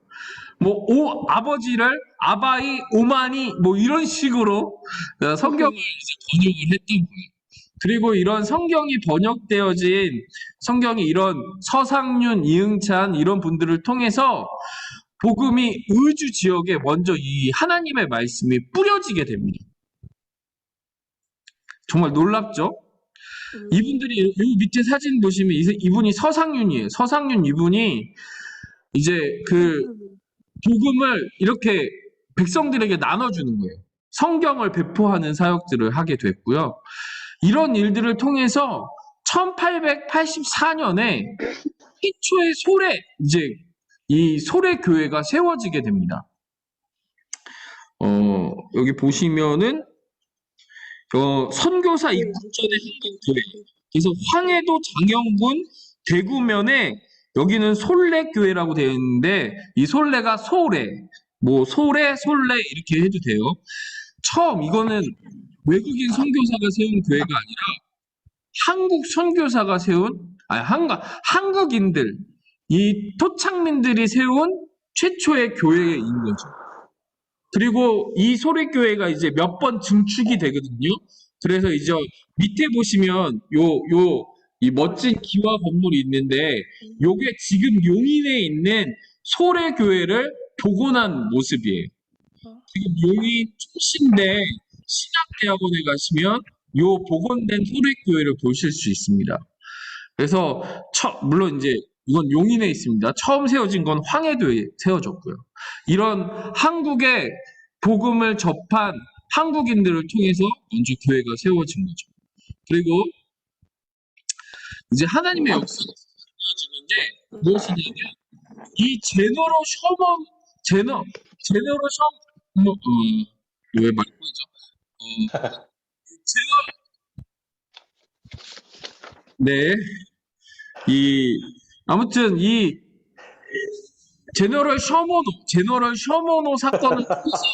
아버지를 아바이 오마니 이런 식으로 성경을 이제 번역을 했던 거예요. 그리고 이런 성경이 번역되어진 성경이 이런 서상윤, 이응찬 이런 분들을 통해서 복음이 의주 지역에 먼저 이 하나님의 말씀이 뿌려지게 됩니다. 정말 놀랍죠? 이분들이 이 밑에 사진 보시면 이분이 서상윤이에요. 서상윤 이분이 이제 그 복음을 이렇게 백성들에게 나눠주는 거예요. 성경을 배포하는 사역들을 하게 됐고요. 이런 일들을 통해서 1884년에 최초의 이 소래 교회가 세워지게 됩니다. 여기 보시면은 선교사 입국전의 한국교회. 그래서 황해도 장영군 대구면에 여기는 솔레교회라고 되어 있는데 이 솔레가 소래, 솔레 이렇게 해도 돼요. 이거는 외국인 선교사가 세운 교회가 아니라 한국 선교사가 세운, 한국인들, 이 토착민들이 세운 최초의 교회인 거죠. 그리고 이 소래교회가 이제 몇 번 증축이 되거든요. 그래서 이제 밑에 보시면 이 멋진 기와 건물이 있는데 요게 지금 용인에 있는 소래교회를 복원한 모습이에요. 지금 용인 충신대 신학대학원에 가시면 요 복원된 소래교회를 보실 수 있습니다. 그래서 물론 이제 이건 용인에 있습니다. 처음 세워진 건 황해도에 세워졌고요. 이런 한국의 복음을 접한 한국인들을 통해서 먼저 교회가 세워진 거죠. 그리고 이제 하나님의 역사가 이어지는데 무엇이냐면 이 왜 말고이죠? 네, 아무튼 이 제너럴 셔머노 사건을 통해서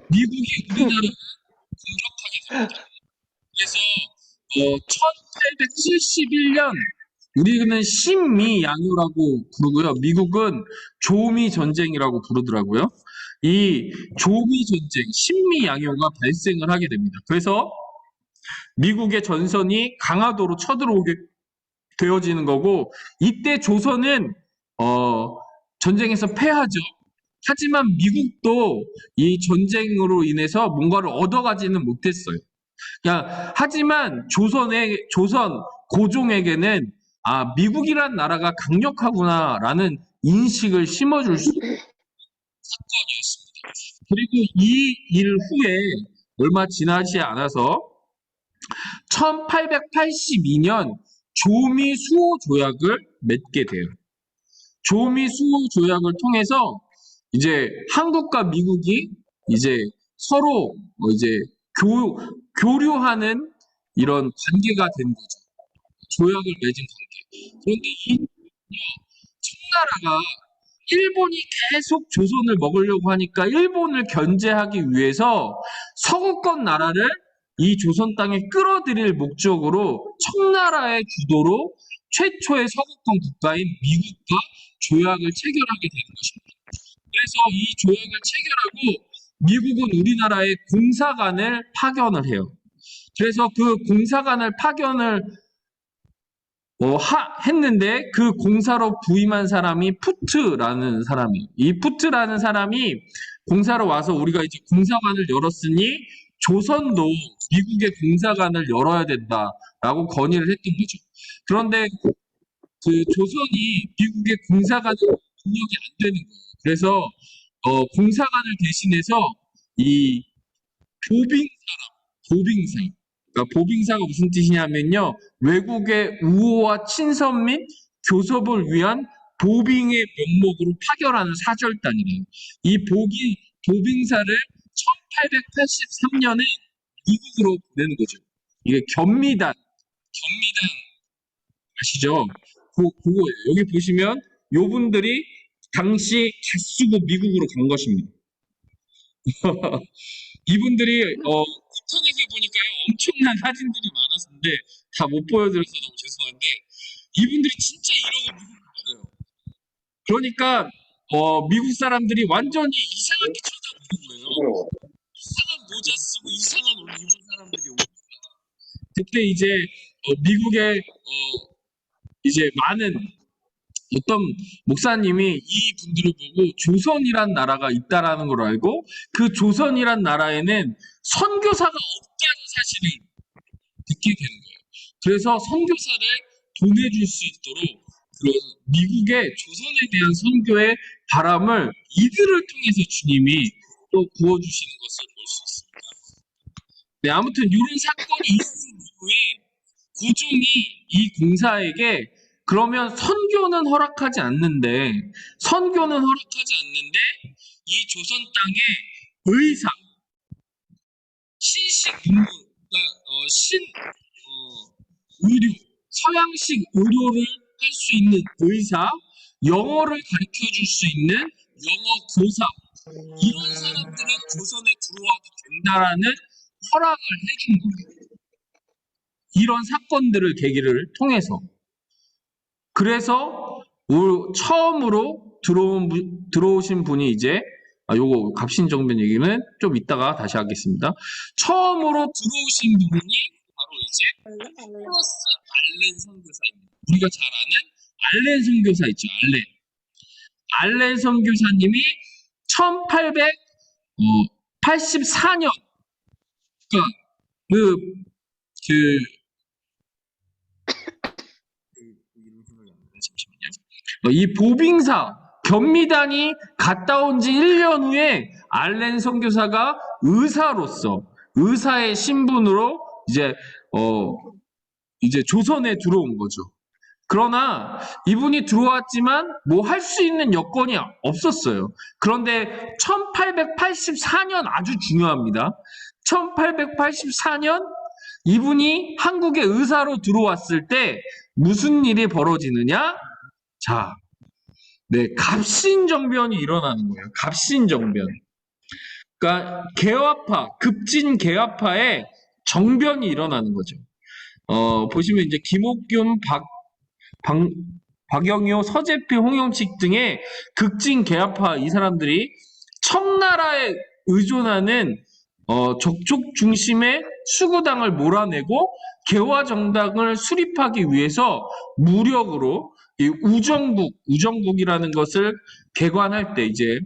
미국이 우리나라를 공격하게 됩니다. 그래서 1871년 우리는 신미양요라고 부르고요. 미국은 조미 전쟁이라고 부르더라고요. 이 조미 전쟁, 신미양요가 발생을 하게 됩니다. 그래서 미국의 전선이 강화도로 쳐들어오게 되어지는 거고 이때 조선은 전쟁에서 패하죠. 하지만 미국도 이 전쟁으로 인해서 뭔가를 얻어가지는 못했어요. 하지만 조선 고종에게는 미국이란 나라가 강력하구나라는 인식을 심어줄 수 있는 사건이었습니다. 그리고 이 일 후에 얼마 지나지 않아서 1882년 조미수호 조약을 맺게 돼요. 조미수호 조약을 통해서 이제 한국과 미국이 이제 서로 이제 교류하는 이런 관계가 된 거죠. 조약을 맺은 관계. 그런데 이 청나라가 일본이 계속 조선을 먹으려고 하니까 일본을 견제하기 위해서 서구권 나라를 이 조선 땅에 끌어들일 목적으로 청나라의 주도로 최초의 서구권 국가인 미국과 조약을 체결하게 되는 것입니다. 그래서 이 조약을 체결하고 미국은 우리나라에 공사관을 파견을 해요. 그래서 그 공사관을 파견을 했는데 그 공사로 부임한 사람이 푸트라는 사람이에요. 이 푸트라는 사람이 공사로 와서 우리가 이제 공사관을 열었으니 조선도 미국의 공사관을 열어야 된다라고 건의를 했던 거죠. 그런데 그 조선이 미국의 공사관을 능력이 안 되는 거예요. 그래서 공사관을 대신해서 이 보빙사. 그러니까 보빙사가 무슨 뜻이냐면요. 외국의 우호와 친선 및 교섭을 위한 보빙의 명목으로 파견하는 사절단이래요. 이 보빙사를 1883년에 미국으로 보내는 거죠. 이게 견미단 아시죠? 그거예요. 여기 보시면 요분들이 당시 갓수고 미국으로 간 것입니다. 이분들이 인터넷에 보니까요 엄청난 사진들이 많았는데 다 못 보여드려서 너무 죄송한데 이분들이 진짜 이러고 미국 갔어요. 그러니까 미국 사람들이 완전히 이상하게 쳐다보는 거예요. 이상한 모자 쓰고 이상한 옷 입은 사람들이 오니까 그때 이제 미국의 이제 많은 어떤 목사님이 이 분들을 보고 조선이란 나라가 있다라는 걸 알고 그 조선이란 나라에는 선교사가 없다는 사실을 듣게 되는 거예요. 그래서 선교사를 보내줄 수 있도록 그 미국의 조선에 대한 선교의 바람을 이들을 통해서 주님이 또 부어주시는 것을 볼 수 있습니다. 네, 아무튼 이런 사건이 있은 이후에 고종이 이 공사에게 그러면 선교는 허락하지 않는데 이 조선 땅에 의사, 신식 문물, 그러니까 의료, 서양식 의료를 할 수 있는 의사, 영어를 가르쳐 줄 수 있는 영어 교사 이런 사람들은 조선에 들어와도 된다라는 허락을 해준 거예요. 이런 사건들을 계기를 통해서. 그래서 처음으로 들어오신 분이 이제 요거 갑신정변 얘기는 좀 이따가 다시 하겠습니다. 처음으로 들어오신 분이 바로 이제 플러스 알렌 선교사입니다. 우리가 잘 아는 알렌 선교사 있죠. 알렌 선교사님이 1884년 그러니까 이 보빙사 견미단이 갔다 온 지 1년 후에 알렌 선교사가 의사로서 의사의 신분으로 이제 조선에 들어온 거죠. 그러나 이분이 들어왔지만 뭐 할 수 있는 여건이 없었어요. 그런데 1884년 아주 중요합니다. 1884년 이분이 한국의 의사로 들어왔을 때 무슨 일이 벌어지느냐? 자, 네, 갑신정변이 일어나는 거예요. 갑신정변. 그러니까 급진 개화파의 정변이 일어나는 거죠. 보시면 이제 김옥균, 박영효, 서재필, 홍영칙 등의 급진 개화파 이 사람들이 청나라에 의존하는 적족 중심의 수구당을 몰아내고 개화정당을 수립하기 위해서 무력으로 이 우정국이라는 것을 개관할 때 이제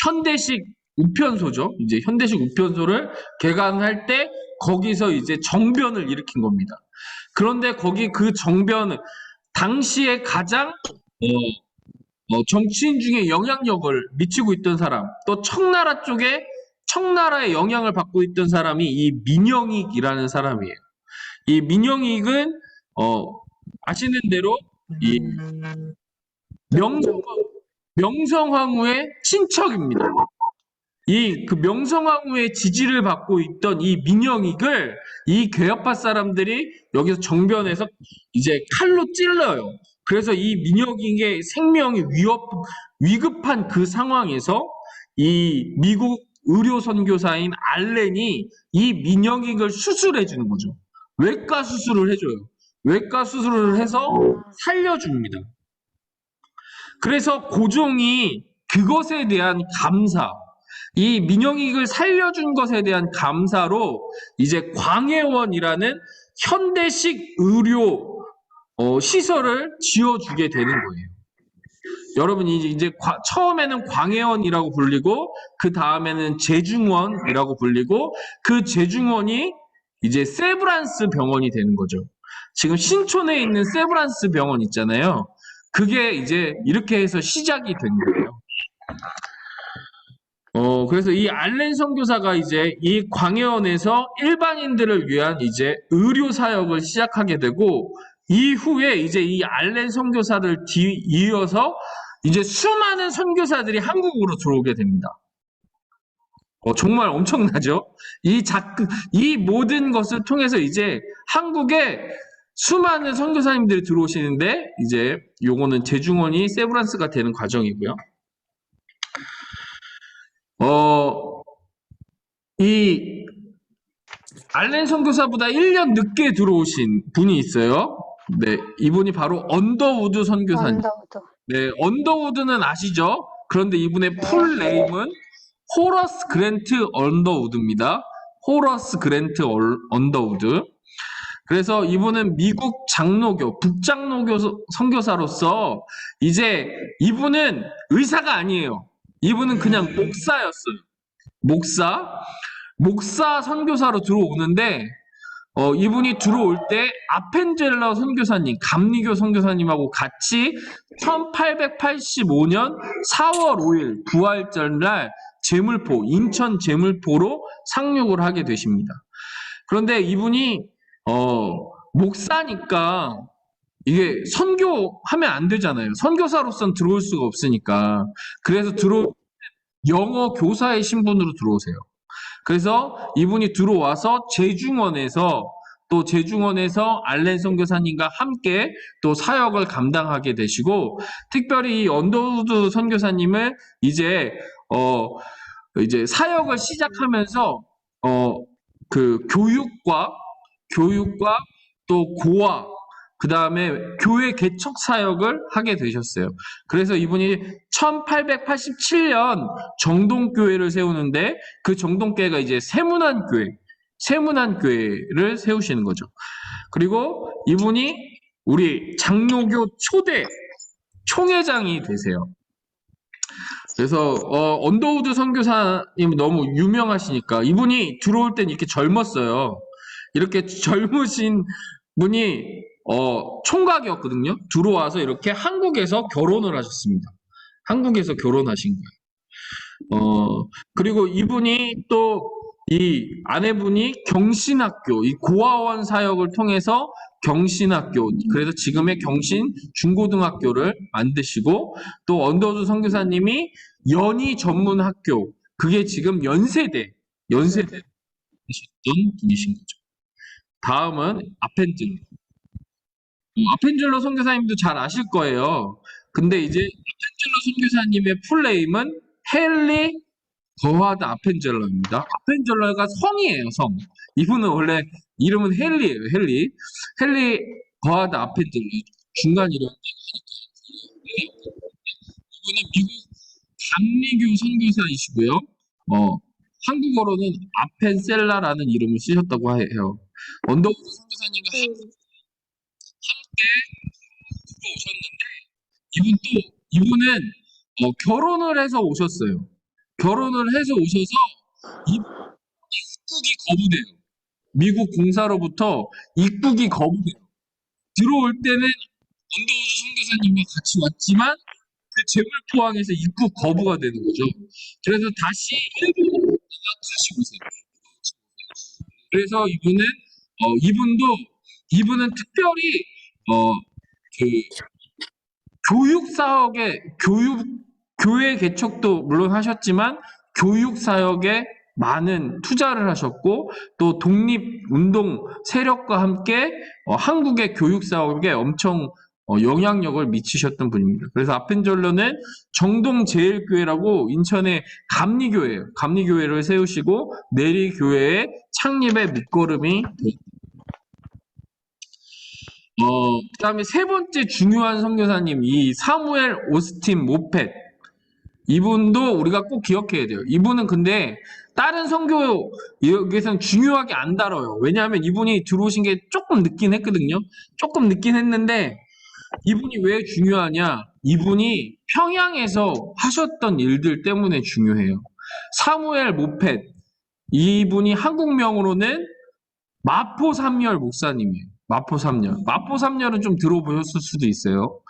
현대식 우편소죠. 이제 현대식 우편소를 개관할 때 거기서 이제 정변을 일으킨 겁니다. 그런데 거기 그 정변은 당시에 가장 정치인 중에 영향력을 미치고 있던 사람, 또 청나라 쪽에 청나라의 영향을 받고 있던 사람이 이 민영익이라는 사람이에요. 이 민영익은 아시는 대로 이 명성황후의 친척입니다. 이 그 명성황후의 지지를 받고 있던 이 민영익을 이 괴역파 사람들이 여기서 정변에서 이제 칼로 찔러요. 그래서 이 민영익의 생명이 위급한 그 상황에서 이 미국 의료 선교사인 알렌이 이 민영익을 수술해 주는 거죠. 외과 수술을 해줘요. 외과 수술을 해서 살려줍니다. 그래서 고종이 그것에 대한 감사, 이 민영익을 살려준 것에 대한 감사로 이제 광해원이라는 현대식 의료 시설을 지어주게 되는 거예요. 여러분이 이제 처음에는 광해원이라고 불리고 그 다음에는 제중원이라고 불리고 그 제중원이 이제 세브란스 병원이 되는 거죠. 지금 신촌에 있는 세브란스 병원 있잖아요. 그게 이제 이렇게 해서 시작이 된 거예요. 그래서 이 알렌 선교사가 이제 이 광해원에서 일반인들을 위한 이제 의료 사역을 시작하게 되고 이후에 이제 이 알렌 선교사를 이어서 이제 수많은 선교사들이 한국으로 들어오게 됩니다. 정말 엄청나죠? 이 모든 것을 통해서 이제 한국에 수많은 선교사님들이 들어오시는데 이제 요거는 제중원이 세브란스가 되는 과정이고요. 이 알렌 선교사보다 1년 늦게 들어오신 분이 있어요. 네, 이분이 바로 언더우드 선교사님. 언더우드. 네, 언더우드는 아시죠? 그런데 이분의 풀 네임은 호러스 그랜트 언더우드입니다. 호러스 그랜트 언더우드. 그래서 이분은 미국 장로교, 북장로교 선교사로서 이제 이분은 의사가 아니에요. 이분은 그냥 목사였어요. 목사 선교사로 들어오는데 이분이 들어올 때 아펜젤러 선교사님, 감리교 선교사님하고 같이 1885년 4월 5일 부활절날 인천 제물포로 상륙을 하게 되십니다. 그런데 이분이 목사니까 이게 선교하면 안 되잖아요. 선교사로서는 들어올 수가 없으니까. 그래서 영어 교사의 신분으로 들어오세요. 그래서 이분이 들어와서 제중원에서 알렌 선교사님과 함께 또 사역을 감당하게 되시고, 특별히 이 언더우드 선교사님을 이제 사역을 시작하면서 그 교육과 또 고아, 그 다음에 교회 개척 사역을 하게 되셨어요. 그래서 이분이 1887년 정동교회를 세우는데 그 정동교회가 이제 세문안교회를 세우시는 거죠. 그리고 이분이 우리 장로교 초대 총회장이 되세요. 그래서 언더우드 선교사님 너무 유명하시니까 이분이 들어올 땐 이렇게 젊었어요. 이렇게 젊으신 분이 총각이었거든요. 들어와서 이렇게 한국에서 결혼을 하셨습니다. 한국에서 결혼하신 거예요. 그리고 이분이 또 이 아내분이 경신학교, 이 고아원 사역을 통해서 경신학교, 그래서 지금의 경신 중고등학교를 만드시고, 또 언더우드 선교사님이 연희 전문학교, 그게 지금 연세대 하셨던 분이신 거죠. 다음은 아펜젤러 선교사님도 잘 아실 거예요. 근데 이제 아펜젤러 선교사님의 풀네임은 헨리 거하드 아펜젤러입니다. 아펜젤러가 성이에요, 성. 이분은 원래 이름은 헨리예요, 헨리 거하드 아펜젤러. 중간 이름. 이분은 미국 감리교 선교사이시고요. 한국어로는 아펜셀라라는 이름을 쓰셨다고 해요. 언더우드 선교사님과 함께 들어오셨는데 이분은 결혼을 해서 오셨어요. 결혼을 해서 오셔서 입국이 거부돼요. 미국 공사로부터 입국이 거부돼요. 들어올 때는 언더우드 선교사님과 같이 왔지만 그 제물포항에서 입국 거부가 되는 거죠. 그래서 다시 일본으로 다시 오세요. 그래서 이분은 특별히 그 교육 사역에 교회 개척도 물론 하셨지만 교육 사역에 많은 투자를 하셨고 또 독립운동 세력과 함께 한국의 교육 사역에 엄청 영향력을 미치셨던 분입니다. 그래서 아펜젤러는 정동제일교회라고 인천의 감리교회예요. 감리교회를 세우시고 내리교회의 창립의 밑거름이 그다음에 세 번째 중요한 선교사님 이 사무엘 오스틴 모펫 이분도 우리가 꼭 기억해야 돼요. 이분은 근데 다른 선교에서는 중요하게 안 다뤄요. 왜냐하면 이분이 들어오신 게 조금 늦긴 했거든요. 조금 늦긴 했는데 이분이 왜 중요하냐? 이분이 평양에서 하셨던 일들 때문에 중요해요. 사무엘 모펫 이분이 한국명으로는 마포삼열 목사님이에요. 마포삼열. 마포삼열은 좀 들어보셨을 수도 있어요.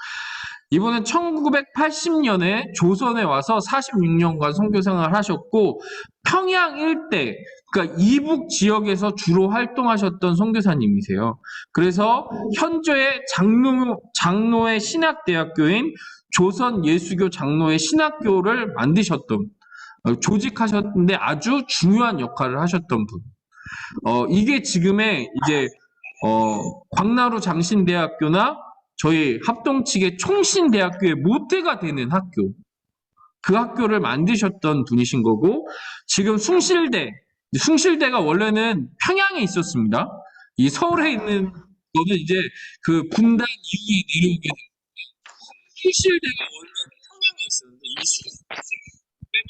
이분은 1980년에 조선에 와서 46년간 선교생활을 하셨고 평양 일대, 그러니까 이북 지역에서 주로 활동하셨던 선교사님이세요. 그래서 현재의 장로의 신학대학교인 조선예수교 장로의 신학교를 만드셨던, 조직하셨는데 아주 중요한 역할을 하셨던 분. 이게 지금의 이제 광나루 장신대학교나 저희 합동 측의 총신대학교의 모태가 되는 학교, 그 학교를 만드셨던 분이신 거고 지금 숭실대가 원래는 평양에 있었습니다. 이 서울에 있는 거는 이제 그 분단 이후에 내려오게 된 숭실대가 원래는 평양에 있었는데 이 숭실대를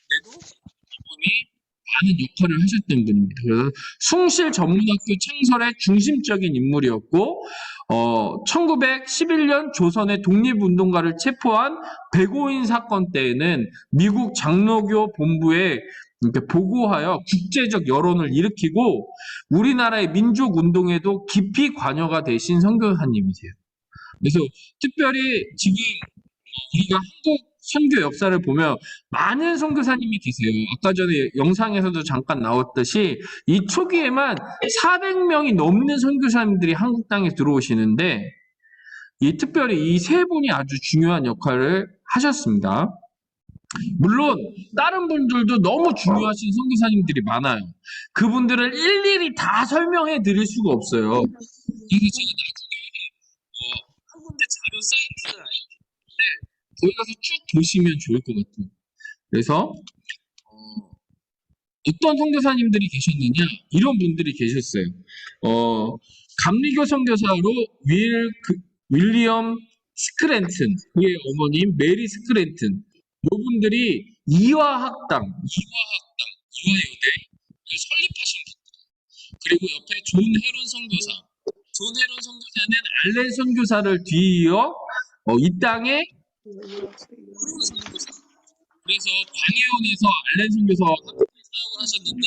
만드셨는데도 이분이 많은 역할을 하셨던 분입니다. 그래서 숭실 전문학교 창설의 중심적인 인물이었고 1911년 조선의 독립운동가를 체포한 백오인 사건 때에는 미국 장로교 본부에 이렇게 보고하여 국제적 여론을 일으키고 우리나라의 민족운동에도 깊이 관여가 되신 선교사님이세요. 그래서 특별히 지금 우리가 한국 선교 역사를 보면 많은 선교사님이 계세요. 아까 전에 영상에서도 잠깐 나왔듯이 이 초기에만 400명이 넘는 선교사님들이 한국 땅에 들어오시는데 특별히 이 세 분이 아주 중요한 역할을 하셨습니다. 물론 다른 분들도 너무 중요하신 선교사님들이 많아요. 그분들을 일일이 다 설명해 드릴 수가 없어요. 그래서 제가 나중에 한 군데 자료 사이트를 알려드리는데 거기 가서 쭉 보시면 좋을 것 같아요. 그래서 어떤 선교사님들이 계셨느냐 이런 분들이 계셨어요. 감리교 선교사로 윌리엄 스크랜튼, 그의 어머님 메리 스크랜튼, 이분들이 이화여대를 설립하신 분들. 그리고 옆에 존 헤론 선교사. 존 헤론 선교사는 알렌 선교사를 뒤이어 이 땅에 헤론 선교사. 그래서 광해원에서 알렌 선교사와 함께 사역을 하셨는데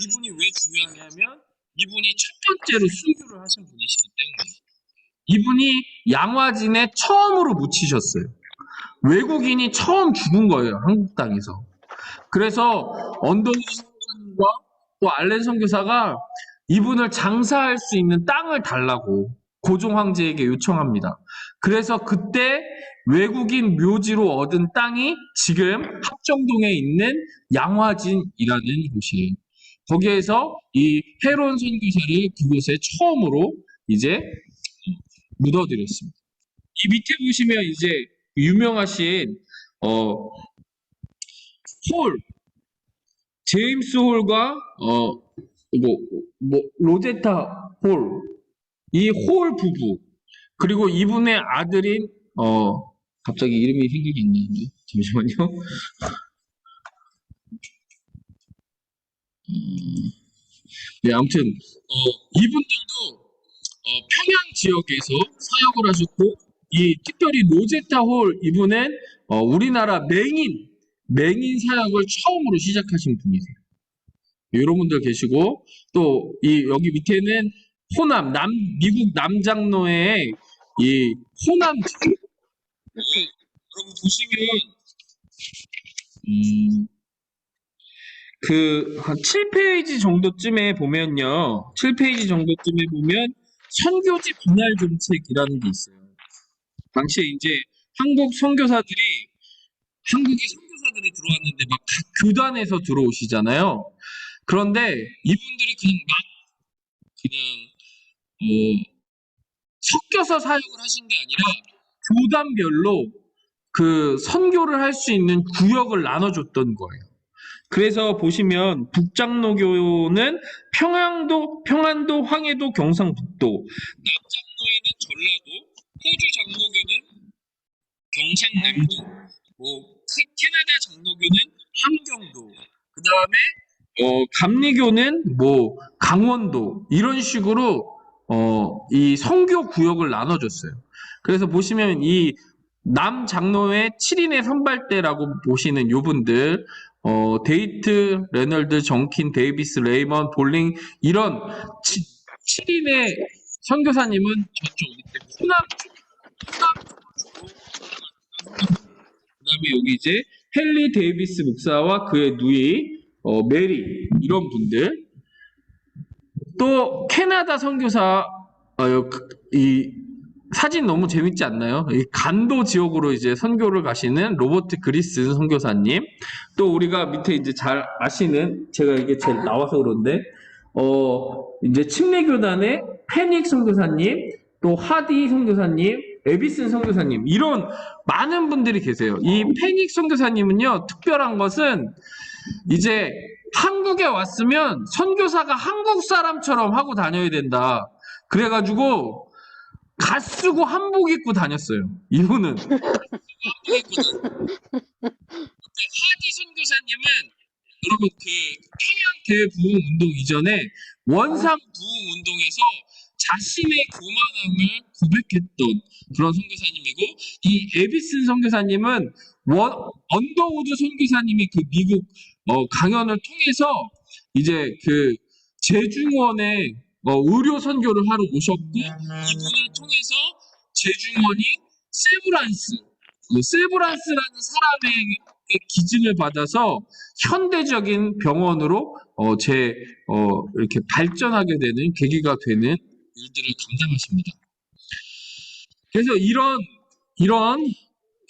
이분이 왜 중요하냐면 이분이 첫 번째로 순교를 하신 분이시기 때문에 이분이 양화진에 처음으로 묻히셨어요. 외국인이 처음 죽은 거예요. 한국 땅에서. 그래서 언더우드 선교사님과 또 알렌 선교사가 이분을 장사할 수 있는 땅을 달라고 고종 황제에게 요청합니다. 그래서 그때 외국인 묘지로 얻은 땅이 지금 합정동에 있는 양화진이라는 곳이에요. 거기에서 이 헤론 선교사를 그곳에 처음으로 이제 묻어드렸습니다. 이 밑에 보시면 이제 유명하신 제임스 홀과 로제타 홀, 이 홀 부부, 그리고 이분의 아들인 갑자기 이름이 생각이 안 나는데 잠시만요. 네, 아무튼 이분들도 평양 지역에서 사역을 하셨고 특별히 로제타 홀 이분은 우리나라 맹인 사역을 처음으로 시작하신 분이세요. 이런 분들 계시고 또 여기 밑에는 호남 미국 남장로의 이 호남 여러분 보시면 그 한 7페이지 정도쯤에 보면요. 7페이지 정도쯤에 보면 선교지 분할 정책이라는 게 있어요. 당시에 이제 한국의 선교사들이 선교사들이 들어왔는데 막 각 교단에서 들어오시잖아요. 그런데 이분들이 그냥 섞여서 사역을 하신 게 아니라 교단별로 그 선교를 할 수 있는 구역을 나눠줬던 거예요. 그래서 보시면 북장로교는 평안도, 황해도, 경상북도, 남장로에는 전라도, 호주 장로교는 경상남도, 캐나다 장로교는 함경도, 그 다음에 감리교는 강원도 이런 식으로 이 선교 구역을 나눠줬어요. 그래서 보시면 이 남장로의 7인의 선발대라고 보시는 요분들 데이트, 레널드, 정킨, 데이비스, 레이먼, 볼링 이런 7인의 선교사님은 저쪽 밑에 후남 그다음에 여기 이제 헨리 데이비스 목사와 그의 누이 메리 이런 분들 또 캐나다 선교사 이 사진 너무 재밌지 않나요? 이 간도 지역으로 이제 선교를 가시는 로버트 그리슨 선교사님, 또 우리가 밑에 이제 잘 아시는 제가 이게 제일 나와서 그런데 이제 침례교단의 패닉 선교사님, 또 하디 선교사님, 에비슨 선교사님 이런 많은 분들이 계세요. 이 패닉 선교사님은요 특별한 것은 이제 한국에 왔으면 선교사가 한국 사람처럼 하고 다녀야 된다. 그래가지고 갓 쓰고 한복 입고 다녔어요. 이분은 한복 입고 다녔어요. 하디 선교사님은 여러분 그 평양 대부흥 운동 이전에 원상 부흥 운동에서 자신의 교만함을 고백했던 그런 선교사님이고 이 에비슨 선교사님은 언더우드 선교사님이 그 미국 강연을 통해서 이제 그 제중원에 의료 선교를 하러 오셨고 이분을 통해서 제중원이 세브란스라는 사람의 기증을 받아서 현대적인 병원으로 이렇게 발전하게 되는 계기가 되는 일들을 감당하십니다. 그래서 이런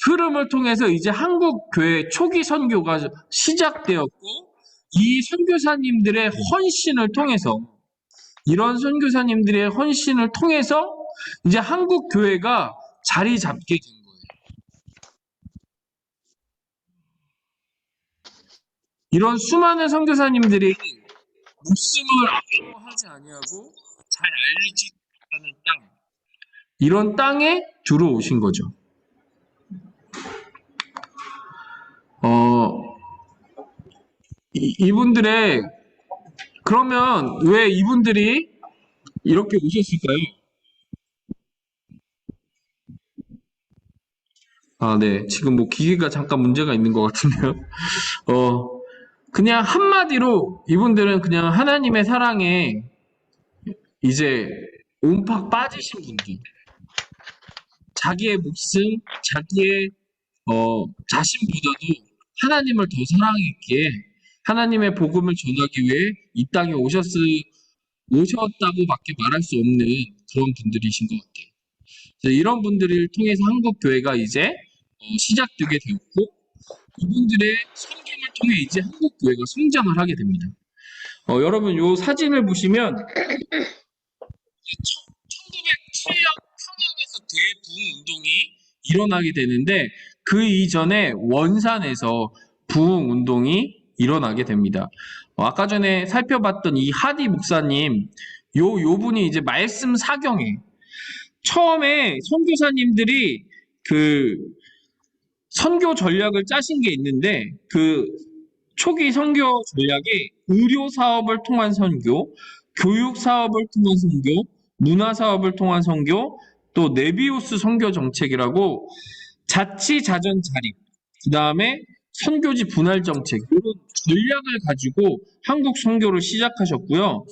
흐름을 통해서 이제 한국 교회 초기 선교가 시작되었고 이 선교사님들의 헌신을 통해서 이런 선교사님들의 헌신을 통해서 이제 한국 교회가 자리 잡게 된 거예요. 이런 수많은 선교사님들이 목숨을 아까워하지 아니하고 잘 알리지 못하는 땅, 이런 땅에 들어오신 거죠. 이분들의 그러면 왜 이분들이 이렇게 오셨을까요? 네. 지금 뭐 기계가 잠깐 문제가 있는 것 같은데요. 그냥 한마디로 이분들은 그냥 하나님의 사랑에 이제 온팍 빠지신 분들. 자기의 목숨, 자기의 자신보다도 하나님을 더 사랑했기에 하나님의 복음을 전하기 위해 이 땅에 오셨다고밖에 말할 수 없는 그런 분들이신 것 같아요. 그래서 이런 분들을 통해서 한국 교회가 이제 시작되게 되었고 이분들의 섬김을 통해 이제 한국 교회가 성장을 하게 됩니다. 여러분 요 사진을 보시면 1907년 평양에서 대부흥 운동이 일어나게 되는데 그 이전에 원산에서 부흥 운동이 일어나게 됩니다. 아까 전에 살펴봤던 이 하디 목사님, 요 분이 이제 말씀 사경에 처음에 선교사님들이 그 선교 전략을 짜신 게 있는데 그 초기 선교 전략에 의료 사업을 통한 선교, 교육 사업을 통한 선교, 문화 사업을 통한 선교, 또 네비우스 선교 정책이라고 자치자전 자립, 그 다음에 선교지 분할 정책 이런 전략을 가지고 한국 선교를 시작하셨고요.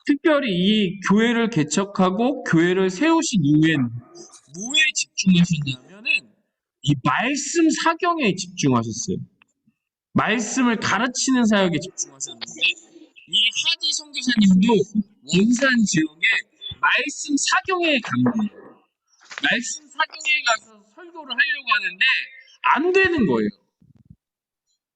특별히 이 교회를 개척하고 교회를 세우신 이후엔 뭐에 집중하셨냐면은 이 말씀 사경에 집중하셨어요. 말씀을 가르치는 사역에 집중하셨는데 이 하디 선교사님도 원산 지역에 말씀 사경에 간 거예요. 말씀 사경에 가서 설교를 하려고 하는데 안 되는 거예요.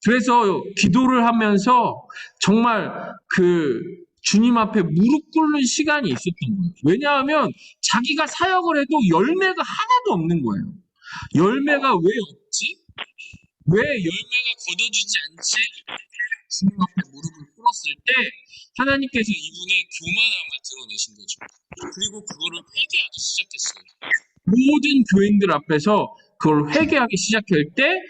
그래서 기도를 하면서 정말 그 주님 앞에 무릎 꿇는 시간이 있었던 거예요. 왜냐하면 자기가 사역을 해도 열매가 하나도 없는 거예요. 열매가 왜 없지? 왜 열매가 거둬지지 않지? 주님 앞에 무릎을 꿇었을 때 하나님께서 이분의 교만함을 드러내신 거죠. 그리고 그거를 회개하기 시작했어요. 모든 교인들 앞에서 그걸 회개하기 시작할 때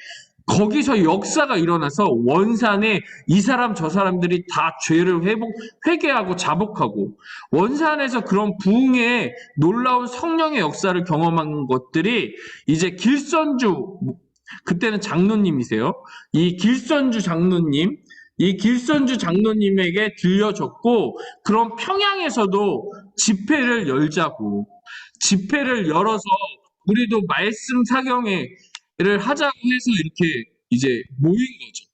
거기서 역사가 일어나서 원산에 이 사람 저 사람들이 다 죄를 회개하고 자복하고 원산에서 그런 부흥의 놀라운 성령의 역사를 경험한 것들이 이제 길선주, 그때는 장로님이세요. 이 길선주 장로님에게 들려졌고, 그런 평양에서도 집회를 열자고, 집회를 열어서 우리도 말씀 사경회를 하자고 해서 이렇게 이제 모인 거죠.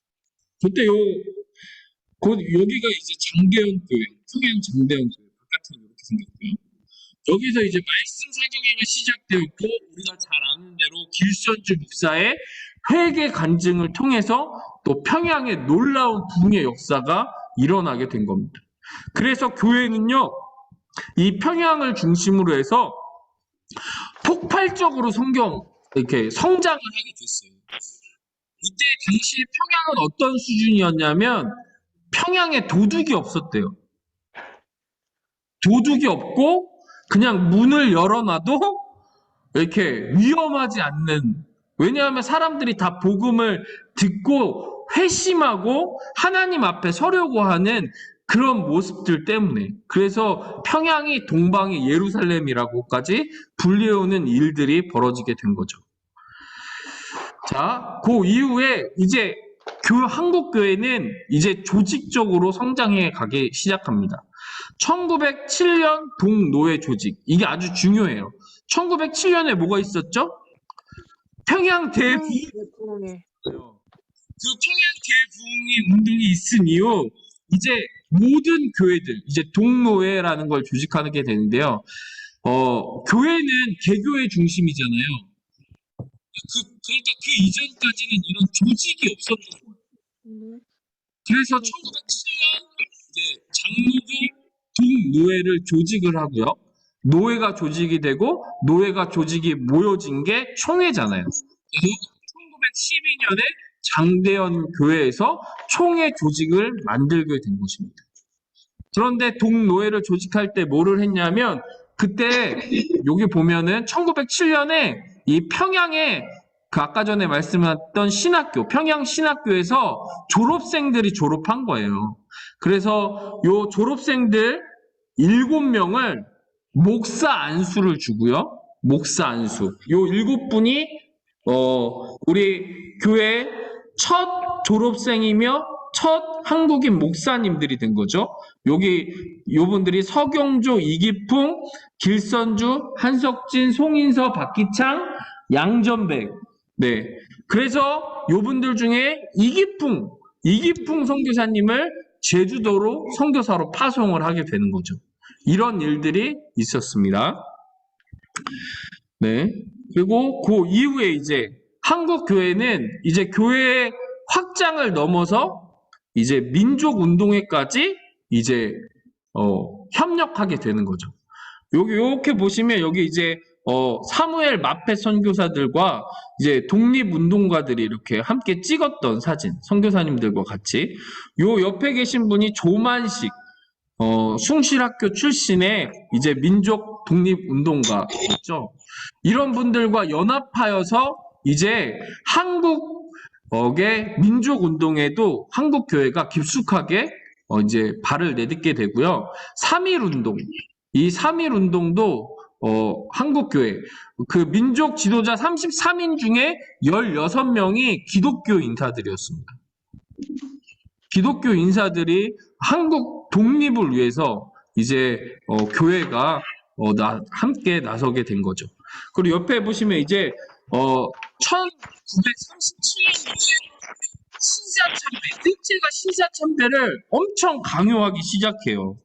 그때 여기가 이제 장대현 교회, 평양 장대현 교회, 바깥은 이렇게 생겼고요. 여기서 이제 말씀 사경회가 시작되었고, 우리가 잘 아는 대로 길선주 목사의 회개 간증을 통해서 또 평양의 놀라운 부흥의 역사가 일어나게 된 겁니다. 그래서 교회는요, 이 평양을 중심으로 해서 폭발적으로 이렇게 성장을 하게 됐어요. 이때 당시 평양은 어떤 수준이었냐면 평양에 도둑이 없었대요. 도둑이 없고 그냥 문을 열어놔도 이렇게 위험하지 않는, 왜냐하면 사람들이 다 복음을 듣고 회심하고 하나님 앞에 서려고 하는 그런 모습들 때문에, 그래서 평양이 동방의 예루살렘이라고까지 불리우는 일들이 벌어지게 된 거죠. 자, 그 이후에 이제 한국교회는 이제 조직적으로 성장해 가기 시작합니다. 1907년 동노회 조직, 이게 아주 중요해요. 1907년에 뭐가 있었죠? 평양 대부흥. 대통령의 그 평양 대부흥의 운동이 있은 이후 이제 모든 교회들, 이제 동노회라는 걸 조직하게 되는데요. 교회는 개교의 중심이잖아요. 그러니까 그 이전까지는 이런 조직이 없었던 거예요. 그래서 1907년 이제 장로교 동노회를 조직을 하고요. 노회가 조직이 되고 노회가 조직이 모여진 게 총회잖아요. 그래서 1912년에 장대현 교회에서 총회 조직을 만들게 된 것입니다. 그런데 동노회를 조직할 때 뭐를 했냐면, 그때 여기 보면은 1907년에 이 평양에 그 아까 전에 말씀했던 신학교, 평양 신학교에서 졸업생들이 졸업한 거예요. 그래서 요 졸업생들 7명을 목사 안수를 주고요. 목사 안수. 요 7분이 우리 교회 첫 졸업생이며 첫 한국인 목사님들이 된 거죠. 요분들이 서경조, 이기풍, 길선주, 한석진, 송인서, 박기창, 양전백. 네. 그래서 요분들 중에 이기풍 선교사님을 제주도로 선교사로 파송을 하게 되는 거죠. 이런 일들이 있었습니다. 네. 그리고 그 이후에 이제 한국 교회는 이제 교회의 확장을 넘어서 이제 민족 운동회까지 이제 협력하게 되는 거죠. 이렇게 보시면 여기 이제 사무엘 마페 선교사들과 이제 독립운동가들이 이렇게 함께 찍었던 사진, 선교사님들과 같이. 요 옆에 계신 분이 조만식 숭실학교 출신의 이제 민족 독립운동가였죠. 이런 분들과 연합하여서 이제 한국의 민족운동에도 한국교회가 깊숙하게 이제 발을 내딛게 되고요. 3.1운동, 이 3.1운동도 한국교회, 그 민족 지도자 33인 중에 16명이 기독교 인사들이었습니다. 기독교 인사들이 한국 독립을 위해서 이제 교회가 함께 나서게 된 거죠. 그리고 옆에 보시면 이제 1937년에 신사참배, 일제가 신사참배를 엄청 강요하기 시작해요.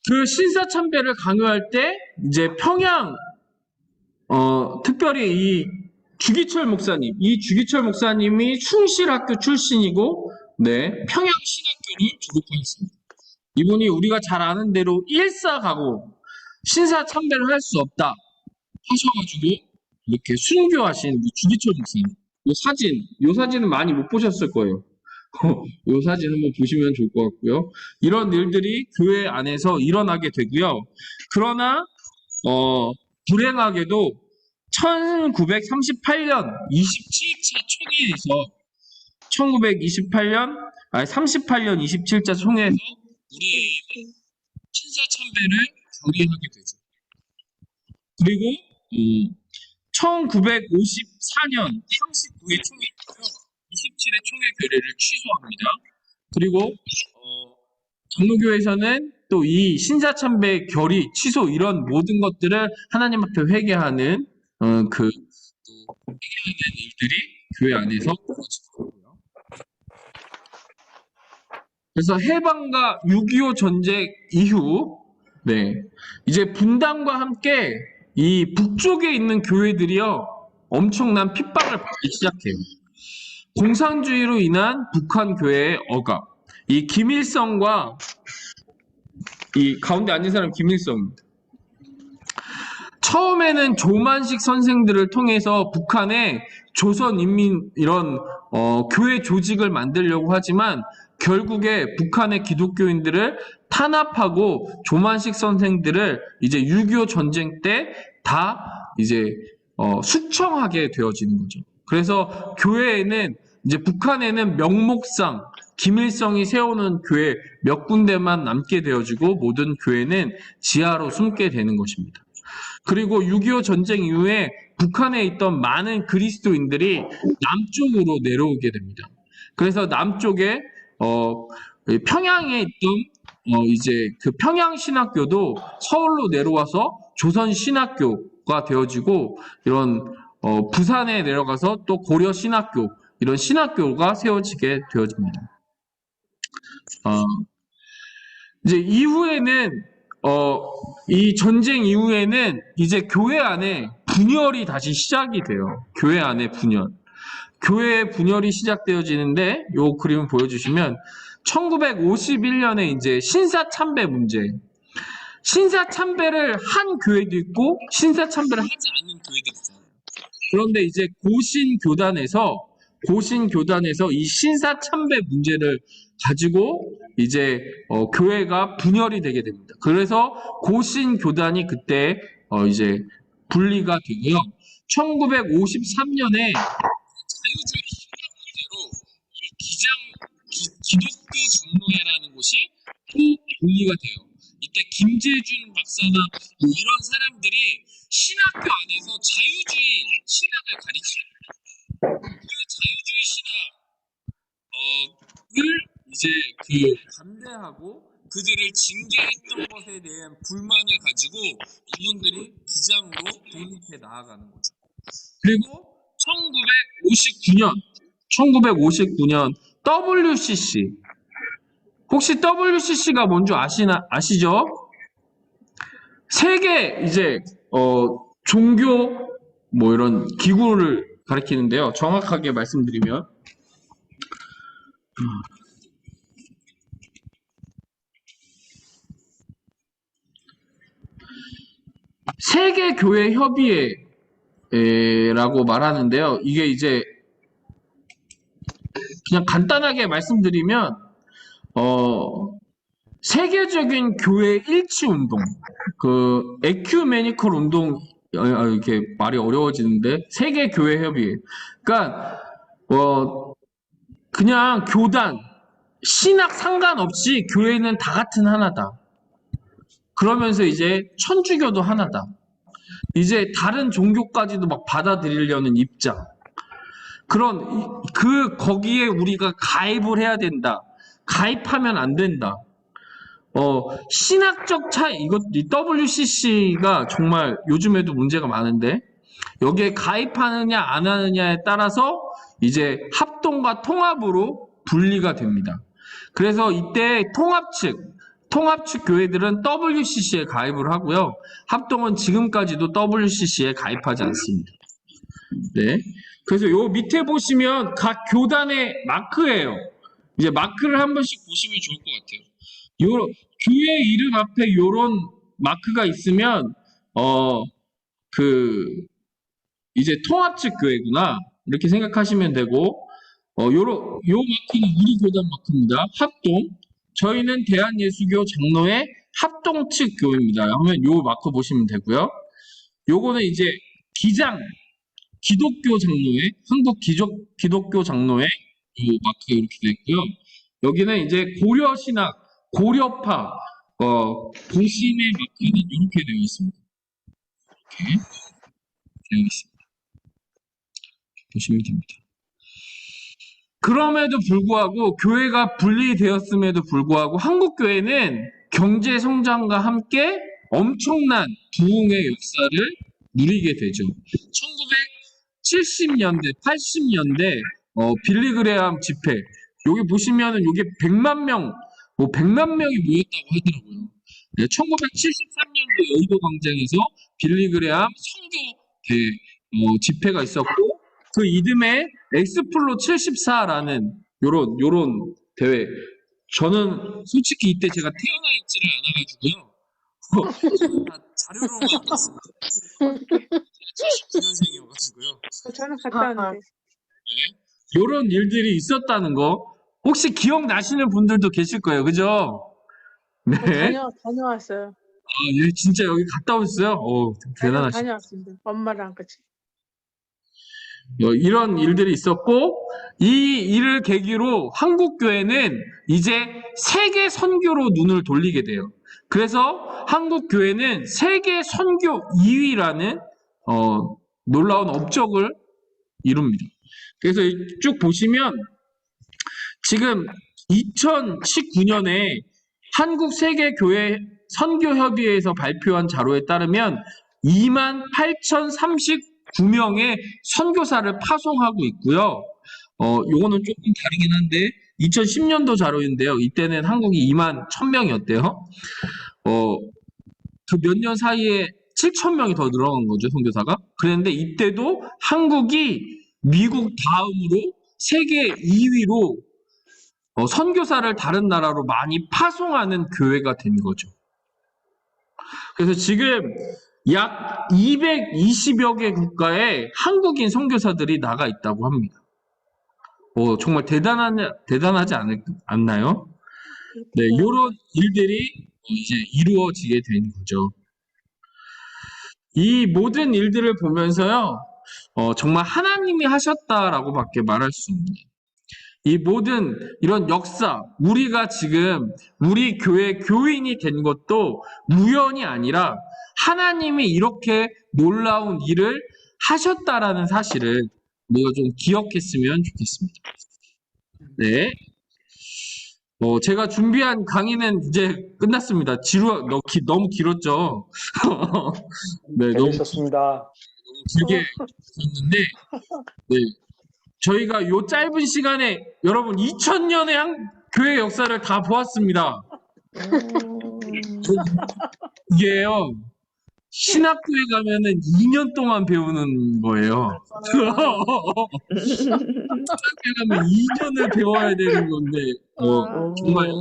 그 신사참배를 강요할 때 이제 평양 특별히 이 주기철 목사님이 충실학교 출신이고, 네, 평양신학교를 졸업하였습니다. 이분이 우리가 잘 아는 대로 일사가고 신사참배를 할 수 없다 하셔가지고 이렇게 순교하신 우리 주기철 목사님. 요 사진은 많이 못 보셨을 거예요. 요 사진 한번 보시면 좋을 것 같고요. 이런 일들이 교회 안에서 일어나게 되고요. 그러나 불행하게도 1938년 27차 총회에서 38년 27차 총회에서 우리 신사참배를 결의하게 되죠. 그리고 1954년 39회 총회에서 27회 총회 결의를 취소합니다. 그리고 장로교에서는 또 이 신사참배 결의 취소 이런 모든 것들을 하나님 앞에 회개하는 일들이 교회 안에서 벌어지고요. 그래서 해방과 6.25 전쟁 이후, 네, 이제 분단과 함께 이 북쪽에 있는 교회들이요 엄청난 핍박을 받기 시작해요. 공산주의로 인한 북한 교회의 억압, 이 김일성과 이 가운데 앉은 사람 김일성입니다. 처음에는 조만식 선생들을 통해서 북한에 조선인민 이런 교회 조직을 만들려고 하지만 결국에 북한의 기독교인들을 탄압하고 조만식 선생들을 이제 6.25 전쟁 때 다 이제 숙청하게 되어지는 거죠. 그래서 교회에는 이제 북한에는 명목상 김일성이 세우는 교회 몇 군데만 남게 되어지고 모든 교회는 지하로 숨게 되는 것입니다. 그리고 6.25 전쟁 이후에 북한에 있던 많은 그리스도인들이 남쪽으로 내려오게 됩니다. 그래서 남쪽에 평양에 있던 이제 그 평양신학교도 서울로 내려와서 조선신학교가 되어지고 이런 부산에 내려가서 또 고려신학교 이런 신학교가 세워지게 되어집니다. 이제 이후에는 이 전쟁 이후에는 이제 교회 안에 분열이 다시 시작이 돼요. 교회 안에 분열. 교회의 분열이 시작되어지는데 요 그림을 보여주시면 1951년에 이제 신사참배 문제. 신사참배를 한 교회도 있고 신사참배를 하지 않는 교회도 있잖아요. 그런데 이제 고신교단에서 이 신사참배 문제를 가지고 이제 교회가 분열이 되게 됩니다. 그래서 고신교단이 그때 이제 분리가 되고요. 1953년에 자유주의 신학 문제로 이 기독교 장로회라는 곳이 또 분리가 돼요. 이때 김재준 박사나 뭐 이런 사람들이 신학교 안에서 자유주의 신학을 가르쳐요. 그 자유주의 신학을 이제 반대하고 그들을 징계했던 것에 대한 불만을 가지고 이분들이 기장으로 독립해 나아가는 거죠. 그리고 1959년 WCC. 혹시 WCC가 뭔지 아시죠? 세계 이제 종교 뭐 이런 기구를 가리키는데요. 정확하게 말씀드리면 세계교회협의회라고 말하는데요. 이게 이제 그냥 간단하게 말씀드리면 세계적인 교회 일치 운동, 그 에큐메니컬 운동 이렇게 말이 어려워지는데 세계교회협의회. 그러니까 그냥 교단, 신학 상관없이 교회는 다 같은 하나다. 그러면서 이제 천주교도 하나다. 이제 다른 종교까지도 막 받아들이려는 입장. 거기에 우리가 가입을 해야 된다. 가입하면 안 된다. 신학적 차이, 이 WCC가 정말 요즘에도 문제가 많은데, 여기에 가입하느냐, 안 하느냐에 따라서 이제 합동과 통합으로 분리가 됩니다. 그래서 이때 통합 측, 통합 측 교회들은 WCC에 가입을 하고요. 합동은 지금까지도 WCC에 가입하지 않습니다. 네. 그래서 요 밑에 보시면 각 교단의 마크예요. 이제 마크를 한 번씩 보시면 좋을 것 같아요. 요 교회 이름 앞에 요런 마크가 있으면 이제 통합 측 교회구나 이렇게 생각하시면 되고 요 마크는 우리 교단 마크입니다. 합동. 저희는 대한예수교 장로회 합동 측 교회입니다. 하면 요 마크 보시면 되고요. 요거는 이제 기장 기독교 장로회, 한국 기독교 장로회 이 마크 이렇게 되어 있고요. 여기는 이제 고려신학, 고려파, 부심의 마크는 이렇게 되어 있습니다. 이렇게 되어 있습니다. 보시면 됩니다. 그럼에도 불구하고 교회가 분리되었음에도 불구하고 한국 교회는 경제 성장과 함께 엄청난 부흥의 역사를 누리게 되죠. 1970년대, 80년대 빌리그레암 집회 여기 보시면은 이게 100만 명, 100만 명이 모였다고 하더라고요. 네, 1973년도 여의도 광장에서 빌리그레암 선교 집회가 있었고 그 이듬해 엑스플로 74라는 요런 대회. 저는 솔직히 이때 제가 태어나 있지를 않아가지고요. 다 자료로만 봤습니다. 79년생이어가지고요. 저는 갔다 왔는데. 요런 일들이 있었다는 거 혹시 기억나시는 분들도 계실 거예요. 그죠? 네. 다녀왔어요. 예, 진짜 여기 갔다 오셨어요? 대단하시다. 다녀왔습니다. 엄마랑 같이. 이런 일들이 있었고 이 일을 계기로 한국 교회는 이제 세계 선교로 눈을 돌리게 돼요. 그래서 한국 교회는 세계 선교 2위라는 놀라운 업적을 이룹니다. 그래서 쭉 보시면 지금 2019년에 한국 세계교회 선교협의회에서 발표한 자료에 따르면 28,039명의 선교사를 파송하고 있고요. 요거는 조금 다르긴 한데 2010년도 자료인데요. 이때는 한국이 21,000명이었대요. 그 몇 년 사이에 7,000명이 더 늘어난 거죠, 선교사가. 그런데 이때도 한국이 미국 다음으로 세계 2위로 선교사를 다른 나라로 많이 파송하는 교회가 된 거죠. 그래서 지금 약 220여 개 국가에 한국인 선교사들이 나가 있다고 합니다. 정말 대단하지 않나요? 네, 이런 일들이 이제 이루어지게 된 거죠. 이 모든 일들을 보면서요, 정말 하나님이 하셨다라고밖에 말할 수 없네요. 이 모든 이런 역사, 우리가 지금 우리 교회 교인이 된 것도 우연이 아니라 하나님이 이렇게 놀라운 일을 하셨다라는 사실을 우리가 좀 기억했으면 좋겠습니다. 네. 제가 준비한 강의는 이제 끝났습니다. 너무 길었죠? 네, 재밌었습니다. 길게 있었는데, 네. 저희가 요 짧은 시간에 여러분 2000년의 교회 역사를 다 보았습니다. 이게요, 신학교에 가면은 2년 동안 배우는 거예요. 신학교에 가면 2년을 배워야 되는 건데, 정말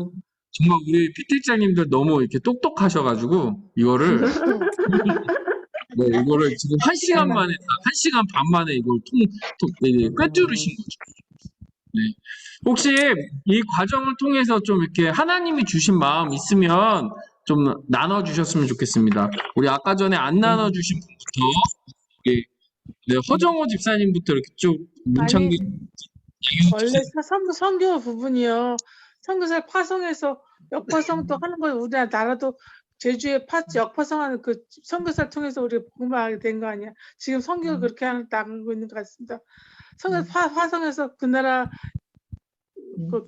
우리 피트장님들 너무 이렇게 똑똑하셔가지고, 이거를 지금 1시간 만에, 1시간 반 만에 이걸 꿰뚫으신 거죠. 네. 혹시 이 과정을 통해서 좀 이렇게 하나님이 주신 마음 있으면 좀 나눠주셨으면 좋겠습니다. 우리 아까 전에 안 나눠주신 분부터, 허정호 집사님부터 이렇게 쭉 문창기. 원래 선교 부분이요. 선교사를 파송해서 역파송도 하는 거 우리나라도 제주에 역파송하는 그 선교사를 통해서 우리가 복음하게 된 거 아니야. 지금 선교가 그렇게 나가고 있는 것 같습니다. 선교사 파송해서 그 나라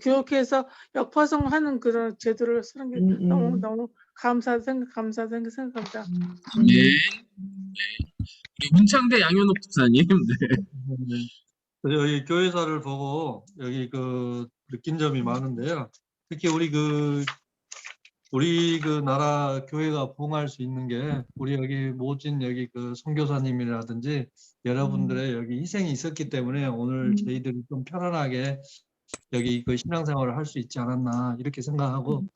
교육해서 역파송하는 그런 제도를 쓰는 게 너무 감사합니다. 네. 우리 문창대 양현옥 집사님. 네. 여기 교회사를 보고 여기 느낀 점이 많은데요. 특히 우리 우리 그 나라 교회가 부흥할 수 있는 게 우리 여기 모진 여기 그 선교사님이라든지 여러분들의 여기 희생이 있었기 때문에 오늘 저희들이 좀 편안하게 여기 그 신앙생활을 할 수 있지 않았나 이렇게 생각하고,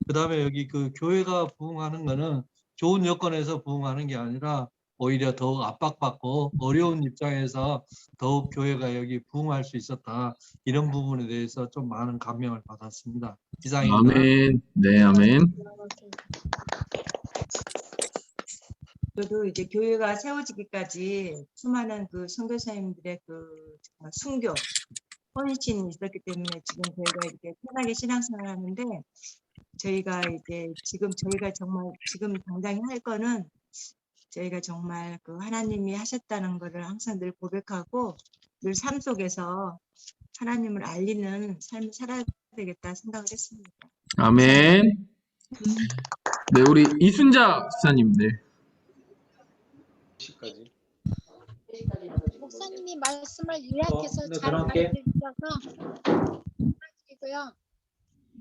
그다음에 여기 그 교회가 부흥하는 거는 좋은 여건에서 부흥하는 게 아니라 오히려 더욱 압박받고 어려운 입장에서 더욱 교회가 여기 부흥할 수 있었다, 이런 부분에 대해서 좀 많은 감명을 받았습니다. 이상입니다. 아멘. 네, 아멘. 저도 이제 교회가 세워지기까지 수많은 그 선교사님들의 그 정말 순교, 헌신이 있었기 때문에 지금 저희가 이렇게 편하게 신앙생활을 하는데, 저희가 이제 지금 저희가 정말 지금 당장 할 거는 저희가 정말 그 하나님이 하셨다는 것을 항상 늘 고백하고 늘 삶 속에서 하나님을 알리는 삶을 살아야 되겠다 생각을 했습니다. 아멘. 네, 우리 이순자 집사님. 네. 시까지. 목사님이 말씀을 요약해서 네, 잘 전화할게. 알려주셔서 감사드리고요.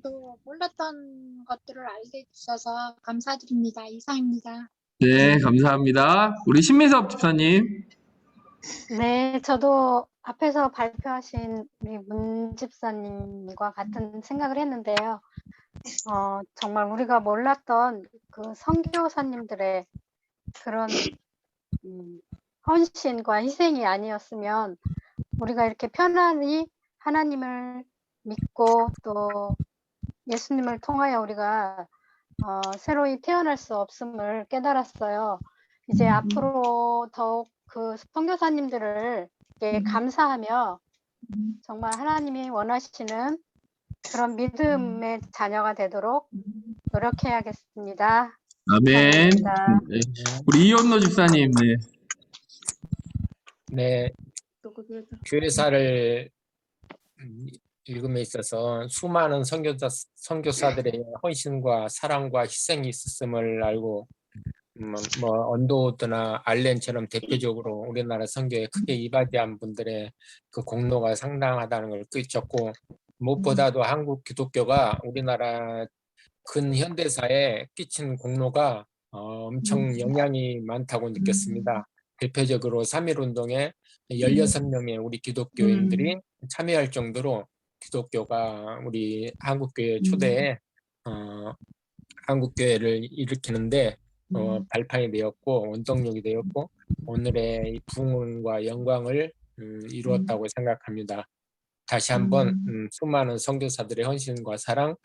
또 몰랐던 것들을 알게 해주셔서 감사드립니다. 이상입니다. 네, 감사합니다. 우리 신미섭 집사님. 네, 저도 앞에서 발표하신 우리 문 집사님과 같은 생각을 했는데요. 정말 우리가 몰랐던 그 선교사님들의 그런 헌신과 희생이 아니었으면 우리가 이렇게 편안히 하나님을 믿고 또 예수님을 통하여 우리가 새로이 태어날 수 없음을 깨달았어요. 이제 앞으로 더욱 그 선교사님들을 감사하며 정말 하나님이 원하시는 그런 믿음의 자녀가 되도록 노력해야겠습니다. 아멘. 감사합니다. 네. 우리 이현노 집사님. 네. 네, 교회사를 읽음에 있어서 수많은 선교사들의 헌신과 사랑과 희생이 있었음을 알고, 뭐 언도우드나 알렌처럼 대표적으로 우리나라 선교에 크게 이바지한 분들의 그 공로가 상당하다는 걸 깨닫고, 무엇보다도 한국 기독교가 우리나라 근현대사에 끼친 공로가 엄청 영향이 많다고 느꼈습니다. 대표적으로 3.1운동에 16명의 우리 기독교인들이 참여할 정도로 기독교가 우리 한국교회 초대에 한국교회를 일으키는데 발판이 되었고 원동력이 되었고 오늘의 이 부흥과 영광을 이루었다고 생각합니다. 다시 한번 수많은 선교사들의 헌신과 사랑,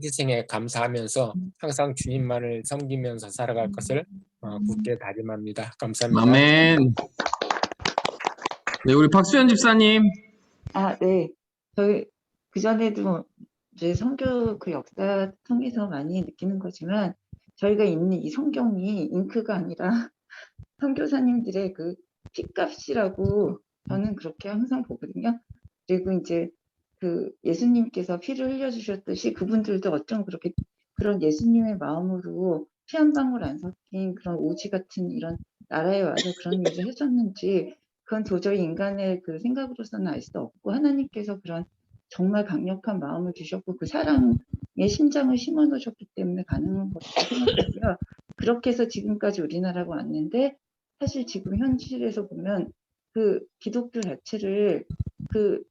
희생에 감사하면서 항상 주님만을 섬기면서 살아갈 것을 굳게 다짐합니다. 감사합니다. 아멘. 네, 우리 박수현 집사님. 네. 저희 그전에도 이제 선교 그 역사 통해서 많이 느끼는 거지만 저희가 읽는 이 성경이 잉크가 아니라 선교사님들의 그 피값이라고 저는 그렇게 항상 보거든요. 그리고 이제 그 예수님께서 피를 흘려주셨듯이 그분들도 어쩜 그렇게 그런 예수님의 마음으로 피 한 방울 안 섞인 그런 오지 같은 이런 나라에 와서 그런 일을 해줬는지 그건 도저히 인간의 그 생각으로서는 알 수 없고 하나님께서 그런 정말 강력한 마음을 주셨고 그 사랑의 심장을 심어 놓으셨기 때문에 가능한 것이라고 생각하고요. 그렇게 해서 지금까지 우리나라가 왔는데 사실 지금 현실에서 보면 그 기독교 자체를 그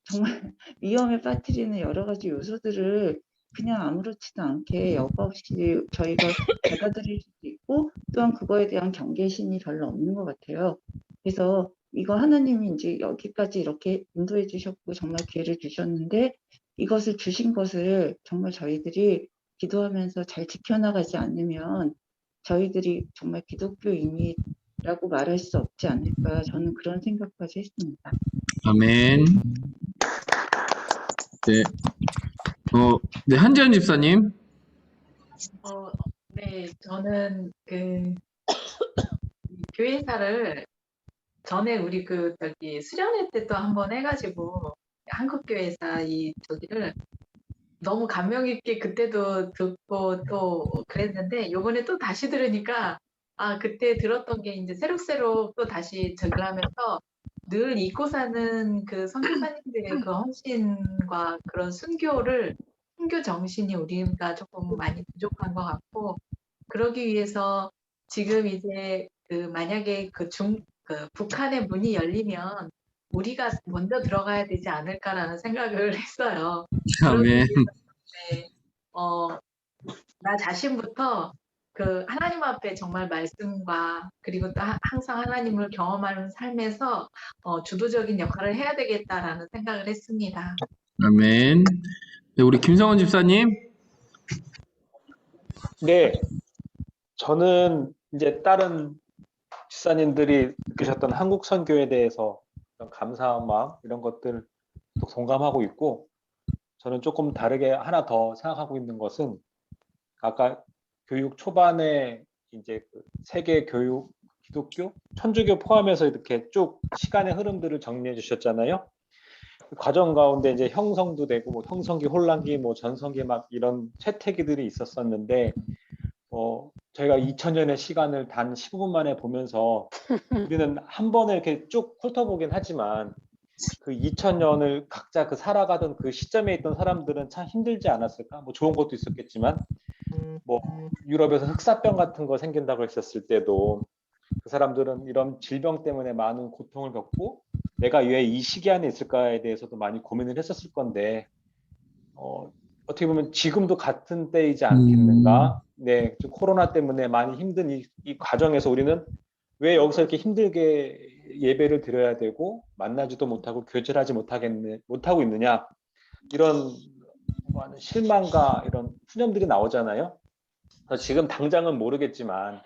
정말 위험에 빠뜨리는 여러 가지 요소들을 그냥 아무렇지도 않게 여과 없이 저희가 받아들일 수도 있고 또한 그거에 대한 경계심이 별로 없는 것 같아요. 그래서 이거 하나님이 이제 여기까지 이렇게 인도해 주셨고 정말 기회를 주셨는데 이것을 주신 것을 정말 저희들이 기도하면서 잘 지켜나가지 않으면 저희들이 정말 기독교인이라고 말할 수 없지 않을까 저는 그런 생각까지 했습니다. 아멘. 네. 네, 한지연 집사님. 네, 저는 그 교회사를 전에 우리 그 수련회 때 또 한번 해가지고 한국 교회사 저기를 너무 감명 있게 그때도 듣고 또 그랬는데 요번에 또 다시 들으니까 그때 들었던 게 이제 새록새록 또 다시 저기를 하면서 늘 잊고 사는 그 선교사님들의 그 헌신과 그런 순교를 선교 정신이 우리가 조금 많이 부족한 것 같고, 그러기 위해서 지금 이제 만약에 그 북한의 문이 열리면 우리가 먼저 들어가야 되지 않을까라는 생각을 했어요. 그러기 아멘. 위해서 네, 나 자신부터 그 하나님 앞에 정말 말씀과 그리고 또 항상 하나님을 경험하는 삶에서 주도적인 역할을 해야 되겠다라는 생각을 했습니다. 아멘. 네, 우리 김성원 집사님. 네, 저는 이제 다른 집사님들이 느끼셨던 한국 선교에 대해서 어떤 감사한 마음 이런 것들 또 공감하고 있고, 저는 조금 다르게 하나 더 생각하고 있는 것은 아까 교육 초반에 이제 그 세계 교육, 기독교, 천주교 포함해서 이렇게 쭉 시간의 흐름들을 정리해 주셨잖아요. 그 과정 가운데 이제 형성도 되고 뭐 형성기, 혼란기, 뭐 전성기 막 이런 채태기들이 있었었는데 저희가 2000년의 시간을 단 15분 만에 보면서 우리는 한 번에 이렇게 쭉 훑어보긴 하지만 그 2000년을 각자 그 살아가던 그 시점에 있던 사람들은 참 힘들지 않았을까? 뭐 좋은 것도 있었겠지만 뭐 유럽에서 흑사병 같은 거 생긴다고 했었을 때도 그 사람들은 이런 질병 때문에 많은 고통을 겪고 내가 왜 이 시기 안에 있을까에 대해서도 많이 고민을 했었을 건데 어떻게 보면 지금도 같은 때이지 않겠는가? 네, 코로나 때문에 많이 힘든 이 과정에서 우리는 왜 여기서 이렇게 힘들게 예배를 드려야 되고 만나지도 못하고 교제를 하지 못하고 있느냐? 이런 실망과 이런 푸념들이 나오잖아요. 그래서 지금 당장은 모르겠지만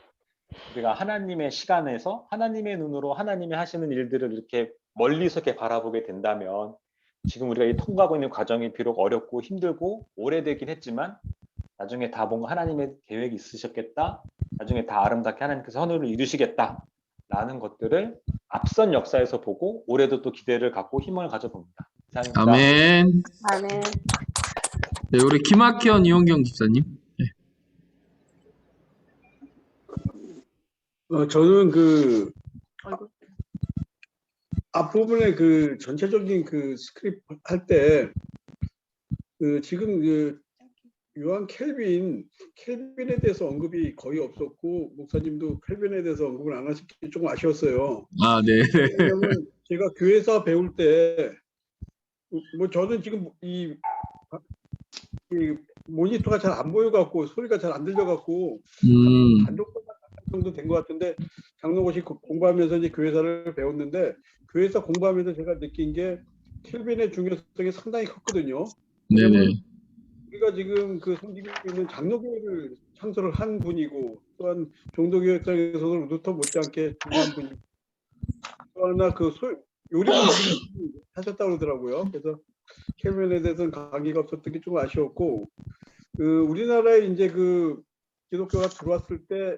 우리가 하나님의 시간에서 하나님의 눈으로 하나님이 하시는 일들을 이렇게 멀리서 이렇게 바라보게 된다면 지금 우리가 이 통과하고 있는 과정이 비록 어렵고 힘들고 오래되긴 했지만 나중에 다 뭔가 하나님의 계획이 있으셨겠다. 나중에 다 아름답게 하나님께서 선을 이루시겠다라는 것들을 앞선 역사에서 보고 올해도 또 기대를 갖고 희망을 가져봅니다. 이상입니다. 아멘. 아멘. 네, 우리 김학현 이원경 집사님. 저는 그 앞부분에 그 전체적인 그 스크립트 할 때 그 지금 그 요한 켈빈에 대해서 언급이 거의 없었고 목사님도 켈빈에 대해서 언급을 안 하신 게 조금 아쉬웠어요. 아, 네. 왜냐면 제가 교회사 배울 때 뭐 저는 지금 이 모니터가 잘 안 보여갖고 소리가 잘 안 들려갖고 단독 정도 된 것 같은데 장로고시 공부하면서 이제 교회사를 배웠는데 교회사 공부하면서 제가 느낀 게 켈빈의 중요성이 상당히 컸거든요. 네네. 우리가 지금 그 섬기고 있는 장로교회를 창설을 한 분이고 또한 종도교역장에서도 루터 못지않게 중요한 분이고 또 하나 그 요리를 하셨다고 그러더라고요. 그래서 켈빈에 대해서는 강의가 없었던 게 좀 아쉬웠고 그 우리나라에 이제 그 기독교가 들어왔을 때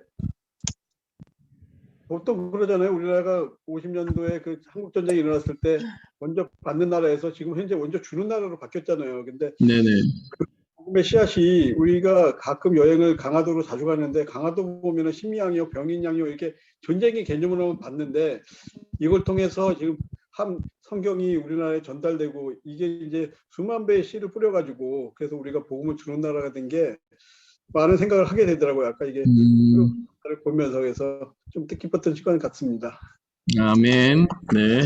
보통 그러잖아요. 우리나라가 50년도에 그 한국 전쟁이 일어났을 때 먼저 받는 나라에서 지금 현재 먼저 주는 나라로 바뀌었잖아요. 근데 네네. 그 복음의 씨앗이 우리가 가끔 여행을 강화도로 자주 가는데 강화도 보면은 심리양요, 병인양요 이렇게 전쟁의 개념으로 봤는데 이걸 통해서 지금 한 성경이 우리나라에 전달되고 이게 이제 수만 배의 씨를 뿌려가지고 그래서 우리가 복음을 주는 나라가 된 게 많은 생각을 하게 되더라고요. 아까 이게 를 보면서 그래서 좀 뜻깊었던 시간 같습니다. 아멘. 네.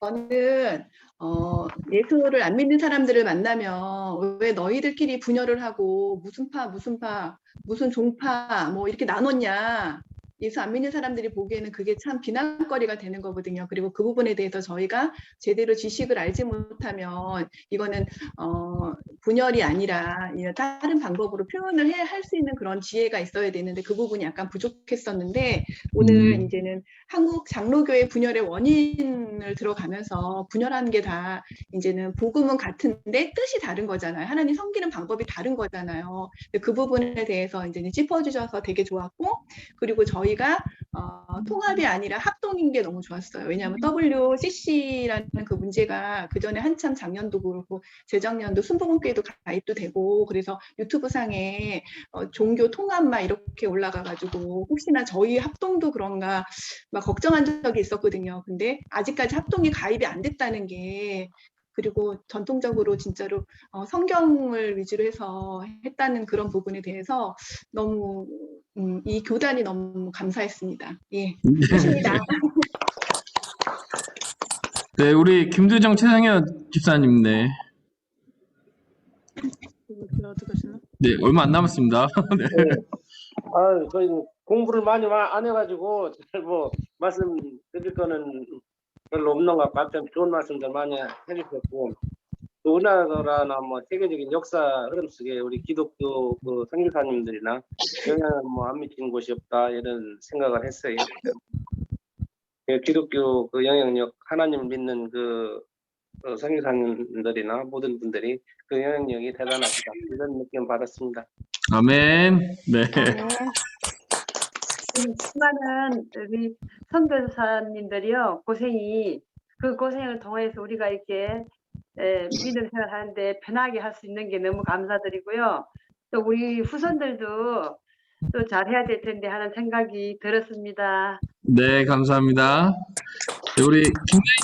저는 예수를 안 믿는 사람들을 만나면 왜 너희들끼리 분열을 하고 무슨 무슨 종파 뭐 이렇게 나눴냐. 예수 안 믿는 사람들이 보기에는 그게 참 비난거리가 되는 거거든요. 그리고 그 부분에 대해서 저희가 제대로 지식을 알지 못하면 이거는 분열이 아니라 다른 방법으로 표현을 할 수 있는 그런 지혜가 있어야 되는데 그 부분이 약간 부족했었는데 오늘 이제는 한국 장로교회 분열의 원인을 들어가면서 분열하는 게 다 이제는 복음은 같은데 뜻이 다른 거잖아요. 하나님 섬기는 방법이 다른 거잖아요. 그 부분에 대해서 이제 짚어주셔서 되게 좋았고 그리고 저희가 통합이 아니라 합동인 게 너무 좋았어요. 왜냐하면 WCC라는 그 문제가 그 전에 한참 작년도 그렇고 재작년도 순복음교회도 가입도 되고 그래서 유튜브 상에 종교 통합 막 이렇게 올라가가지고 혹시나 저희 합동도 그런가 막 걱정한 적이 있었거든요. 근데 아직까지 합동이 가입이 안 됐다는 게 그리고 전통적으로 진짜로 성경을 위주로 해서 했다는 그런 부분에 대해서 너무 이 교단이 너무 감사했습니다. 예, 끝입니다. 네, 우리 김두정 최상현 집사님, 네. 어디 가시나? 네, 얼마 안 남았습니다. 네. 저희 공부를 많이 안 해가지고 잘 뭐 말씀 드릴 거는 별로 없는 것 같고, 하여튼 좋은 말씀들 많이 해주셨고, 또 우리나라나 뭐 세계적인 역사 흐름 속에 우리 기독교 그 선교사님들이나 영향을 뭐 안 미치는 곳이 없다, 이런 생각을 했어요. 기독교 그 영향력, 하나님을 믿는 그 선교사님들이나 모든 분들이 그 영향력이 대단하시다, 이런 느낌 받았습니다. 아멘. 네. 수많은 우리 선교사님들이요, 그 고생을 통해서 우리가 이렇게 믿음 생활하는데 편하게 할 수 있는 게 너무 감사드리고요. 또 우리 후손들도 또 잘해야 될 텐데 하는 생각이 들었습니다. 네, 감사합니다. 네, 우리 김나희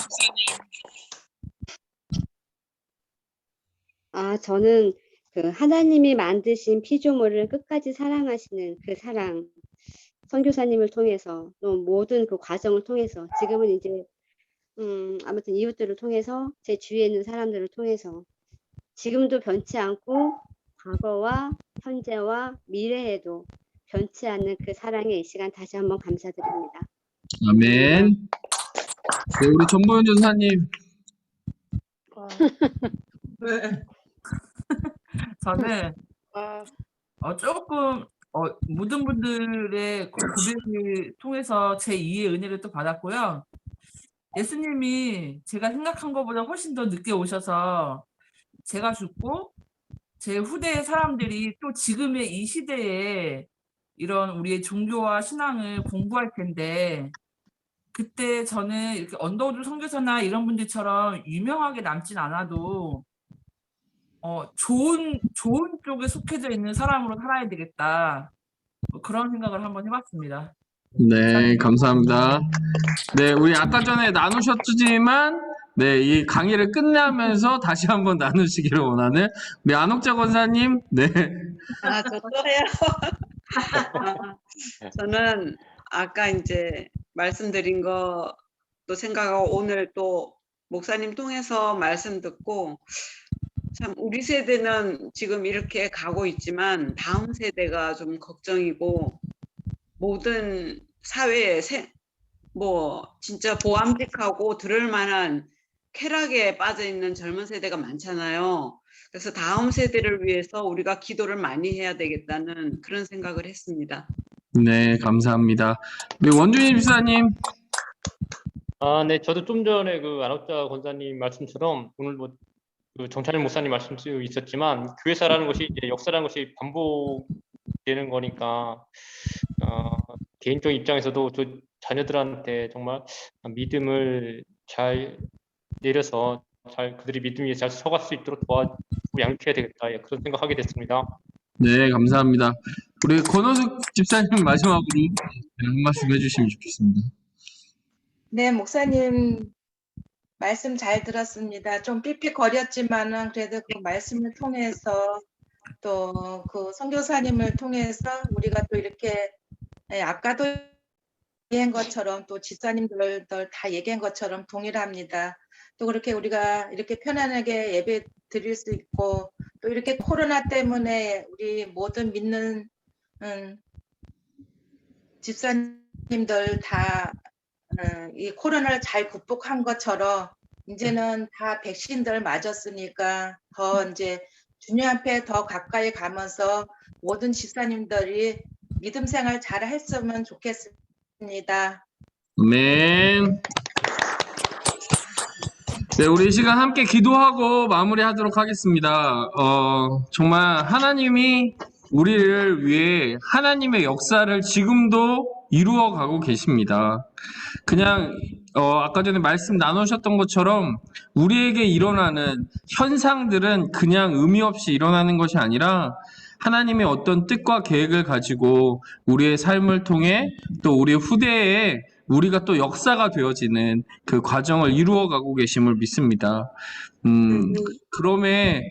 집사님. 저는 그 하나님이 만드신 피조물을 끝까지 사랑하시는 그 사랑, 선교사님을 통해서 또 모든 그 과정을 통해서 지금은 이제 아무튼 이웃들을 통해서 제 주위에 있는 사람들을 통해서 지금도 변치 않고 과거와 현재와 미래에도 변치 않는 그 사랑에 이 시간 다시 한번 감사드립니다. 아멘. 네, 우리 전보현 전사님. 네. 저는 조금 모든 분들의 고백을 통해서 제 2의 은혜를 또 받았고요. 예수님이 제가 생각한 것보다 훨씬 더 늦게 오셔서 제가 죽고 제 후대의 사람들이 또 지금의 이 시대에 이런 우리의 종교와 신앙을 공부할 텐데, 그때 저는 이렇게 언더우드 선교사나 이런 분들처럼 유명하게 남진 않아도 좋은 쪽에 속해져 있는 사람으로 살아야 되겠다, 그런 생각을 한번 해봤습니다. 네, 감사합니다. 네, 우리 아까 전에 나누셨지만, 네, 이 강의를 끝나면서 다시 한번 나누시기를 원하는 우리 안옥자 권사님. 네. 저 또래요. 저는 아까 이제 말씀드린 것도 생각하고, 오늘 또 목사님 통해서 말씀 듣고, 참 우리 세대는 지금 이렇게 가고 있지만 다음 세대가 좀 걱정이고, 모든 사회에 진짜 보암직하고 들을 만한 쾌락에 빠져 있는 젊은 세대가 많잖아요. 그래서 다음 세대를 위해서 우리가 기도를 많이 해야 되겠다는 그런 생각을 했습니다. 네, 감사합니다. 우리 원준희 집사님. 네, 저도 좀 전에 그 안옥자 권사님 말씀처럼 오늘 뭐 그 정찬일 목사님 말씀도 있었지만, 교회사라는 것이 이제 역사라는 것이 반복되는 거니까 개인적 입장에서도 저 자녀들한테 정말 믿음을 잘 내려서 그들이 믿음 위에 잘 서갈 수 있도록 도와주고 양육해야 되겠다, 그런 생각하게 됐습니다. 네, 감사합니다. 우리 권호숙 집사님 마지막으로 한 말씀 해주시면 좋겠습니다. 네, 목사님 말씀 잘 들었습니다. 좀 삐삐거렸지만은 그래도 그 말씀을 통해서 또 그 선교사님을 통해서 우리가 또 이렇게 아까도 얘기한 것처럼 또 집사님들 다 얘기한 것처럼 동일합니다. 또 그렇게 우리가 이렇게 편안하게 예배 드릴 수 있고, 또 이렇게 코로나 때문에 우리 모든 믿는 집사님들 다 이 코로나를 잘 극복한 것처럼 이제는 다 백신들 맞았으니까 더 이제 주님 앞에 더 가까이 가면서 모든 집사님들이 믿음 생활 잘 했으면 좋겠습니다. 아멘. 네, 우리 이 시간 함께 기도하고 마무리하도록 하겠습니다. 정말 하나님이 우리를 위해 하나님의 역사를 지금도 이루어가고 계십니다. 그냥 아까 전에 말씀 나누셨던 것처럼 우리에게 일어나는 현상들은 그냥 의미 없이 일어나는 것이 아니라 하나님의 어떤 뜻과 계획을 가지고 우리의 삶을 통해 또 우리 후대에 우리가 또 역사가 되어지는 그 과정을 이루어가고 계심을 믿습니다. 그러면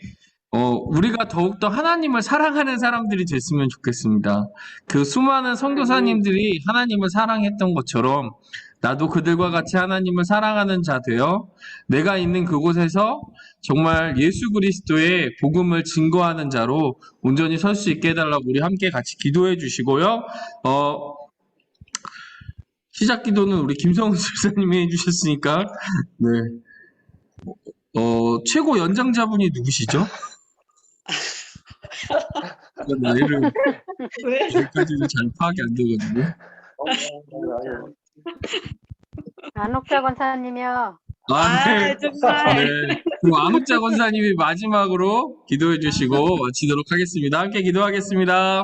우리가 더욱더 하나님을 사랑하는 사람들이 됐으면 좋겠습니다. 그 수많은 선교사님들이 하나님을 사랑했던 것처럼 나도 그들과 같이 하나님을 사랑하는 자 되어 내가 있는 그곳에서 정말 예수 그리스도의 복음을 증거하는 자로 온전히 설 수 있게 해달라고 우리 함께 같이 기도해 주시고요. 시작 기도는 우리 김성훈 집사님이 해주셨으니까, 네. 최고 연장자분이 누구시죠? 나이를 여기까지는 잘 파악이 안 되거든요. 안옥자 권사님이요. 네. 정말. 네. 그리고 안옥자 권사님이 마지막으로 기도해 주시고 마치도록 하겠습니다. 함께 기도하겠습니다.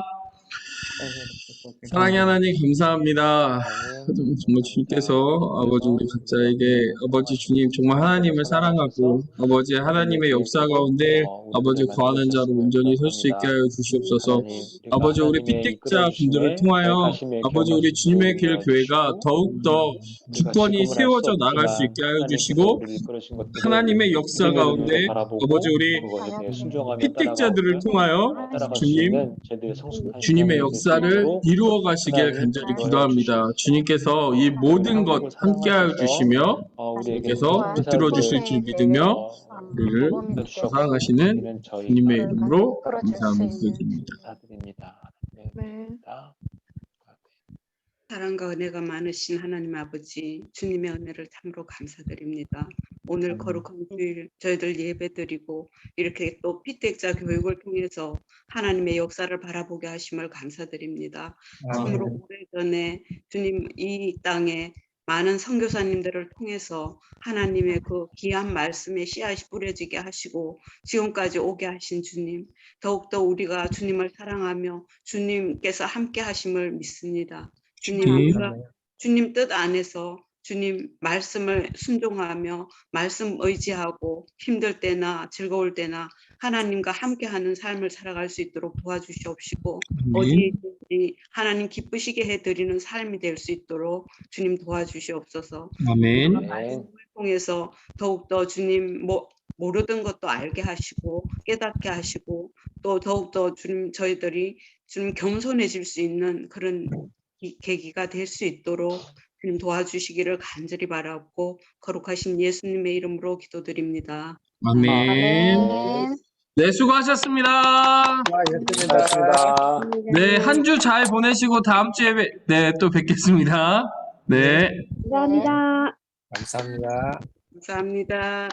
사랑의 하나님 감사합니다. 정말 주님께서 아버지 우리 각자에게 아버지 주님 정말 하나님을 사랑하고 아버지 하나님의 역사 가운데 아버지 거하는 자로 온전히 설 수 있게 하여 주시옵소서. 아버지 우리 피택자 분들을 통하여 아버지 우리 주님의 길 교회가 더욱더 굳건히 세워져 나갈 수 있게 하여 주시고 하나님의 역사 가운데 아버지 우리 피택자들을 통하여 주님의 역사를 이루어 가시길 간절히 기도합니다. 주님께서 이 모든 것 함께하여 주시며 주님께서 붙들어 주실 줄 믿으며 우리를 사랑하시는 주님의 이름으로 감사함을 드립니다. 사랑과 은혜가 많으신 하나님 아버지, 주님의 은혜를 참으로 감사드립니다. 오늘 거룩한 주일 저희들 예배드리고 이렇게 또 피택자 교육을 통해서 하나님의 역사를 바라보게 하심을 감사드립니다. 참으로 오래전에 주님 이 땅에 많은 선교사님들을 통해서 하나님의 그 귀한 말씀의 씨앗이 뿌려지게 하시고 지금까지 오게 하신 주님, 더욱더 우리가 주님을 사랑하며 주님께서 함께 하심을 믿습니다. 주님, 우리가 주님 뜻 안에서 주님 말씀을 순종하며 말씀 의지하고 힘들 때나 즐거울 때나 하나님과 함께하는 삶을 살아갈 수 있도록 도와주시옵시고 어디든지 하나님 기쁘시게 해드리는 삶이 될 수 있도록 주님 도와주시옵소서. 아멘. 말씀을 통해서 더욱더 주님 모르던 것도 알게 하시고 깨닫게 하시고 또 더욱더 주님 저희들이 주님 겸손해질 수 있는 그런 계기가 될 수 있도록 주님 도와주시기를 간절히 바라고 거룩하신 예수님의 이름으로 기도드립니다. 아멘. 네, 수고하셨습니다. 수고하셨습니다. 네, 한 주 잘 보내시고 다음 주에 네, 또 뵙겠습니다. 네. 감사합니다. 감사합니다. 감사합니다.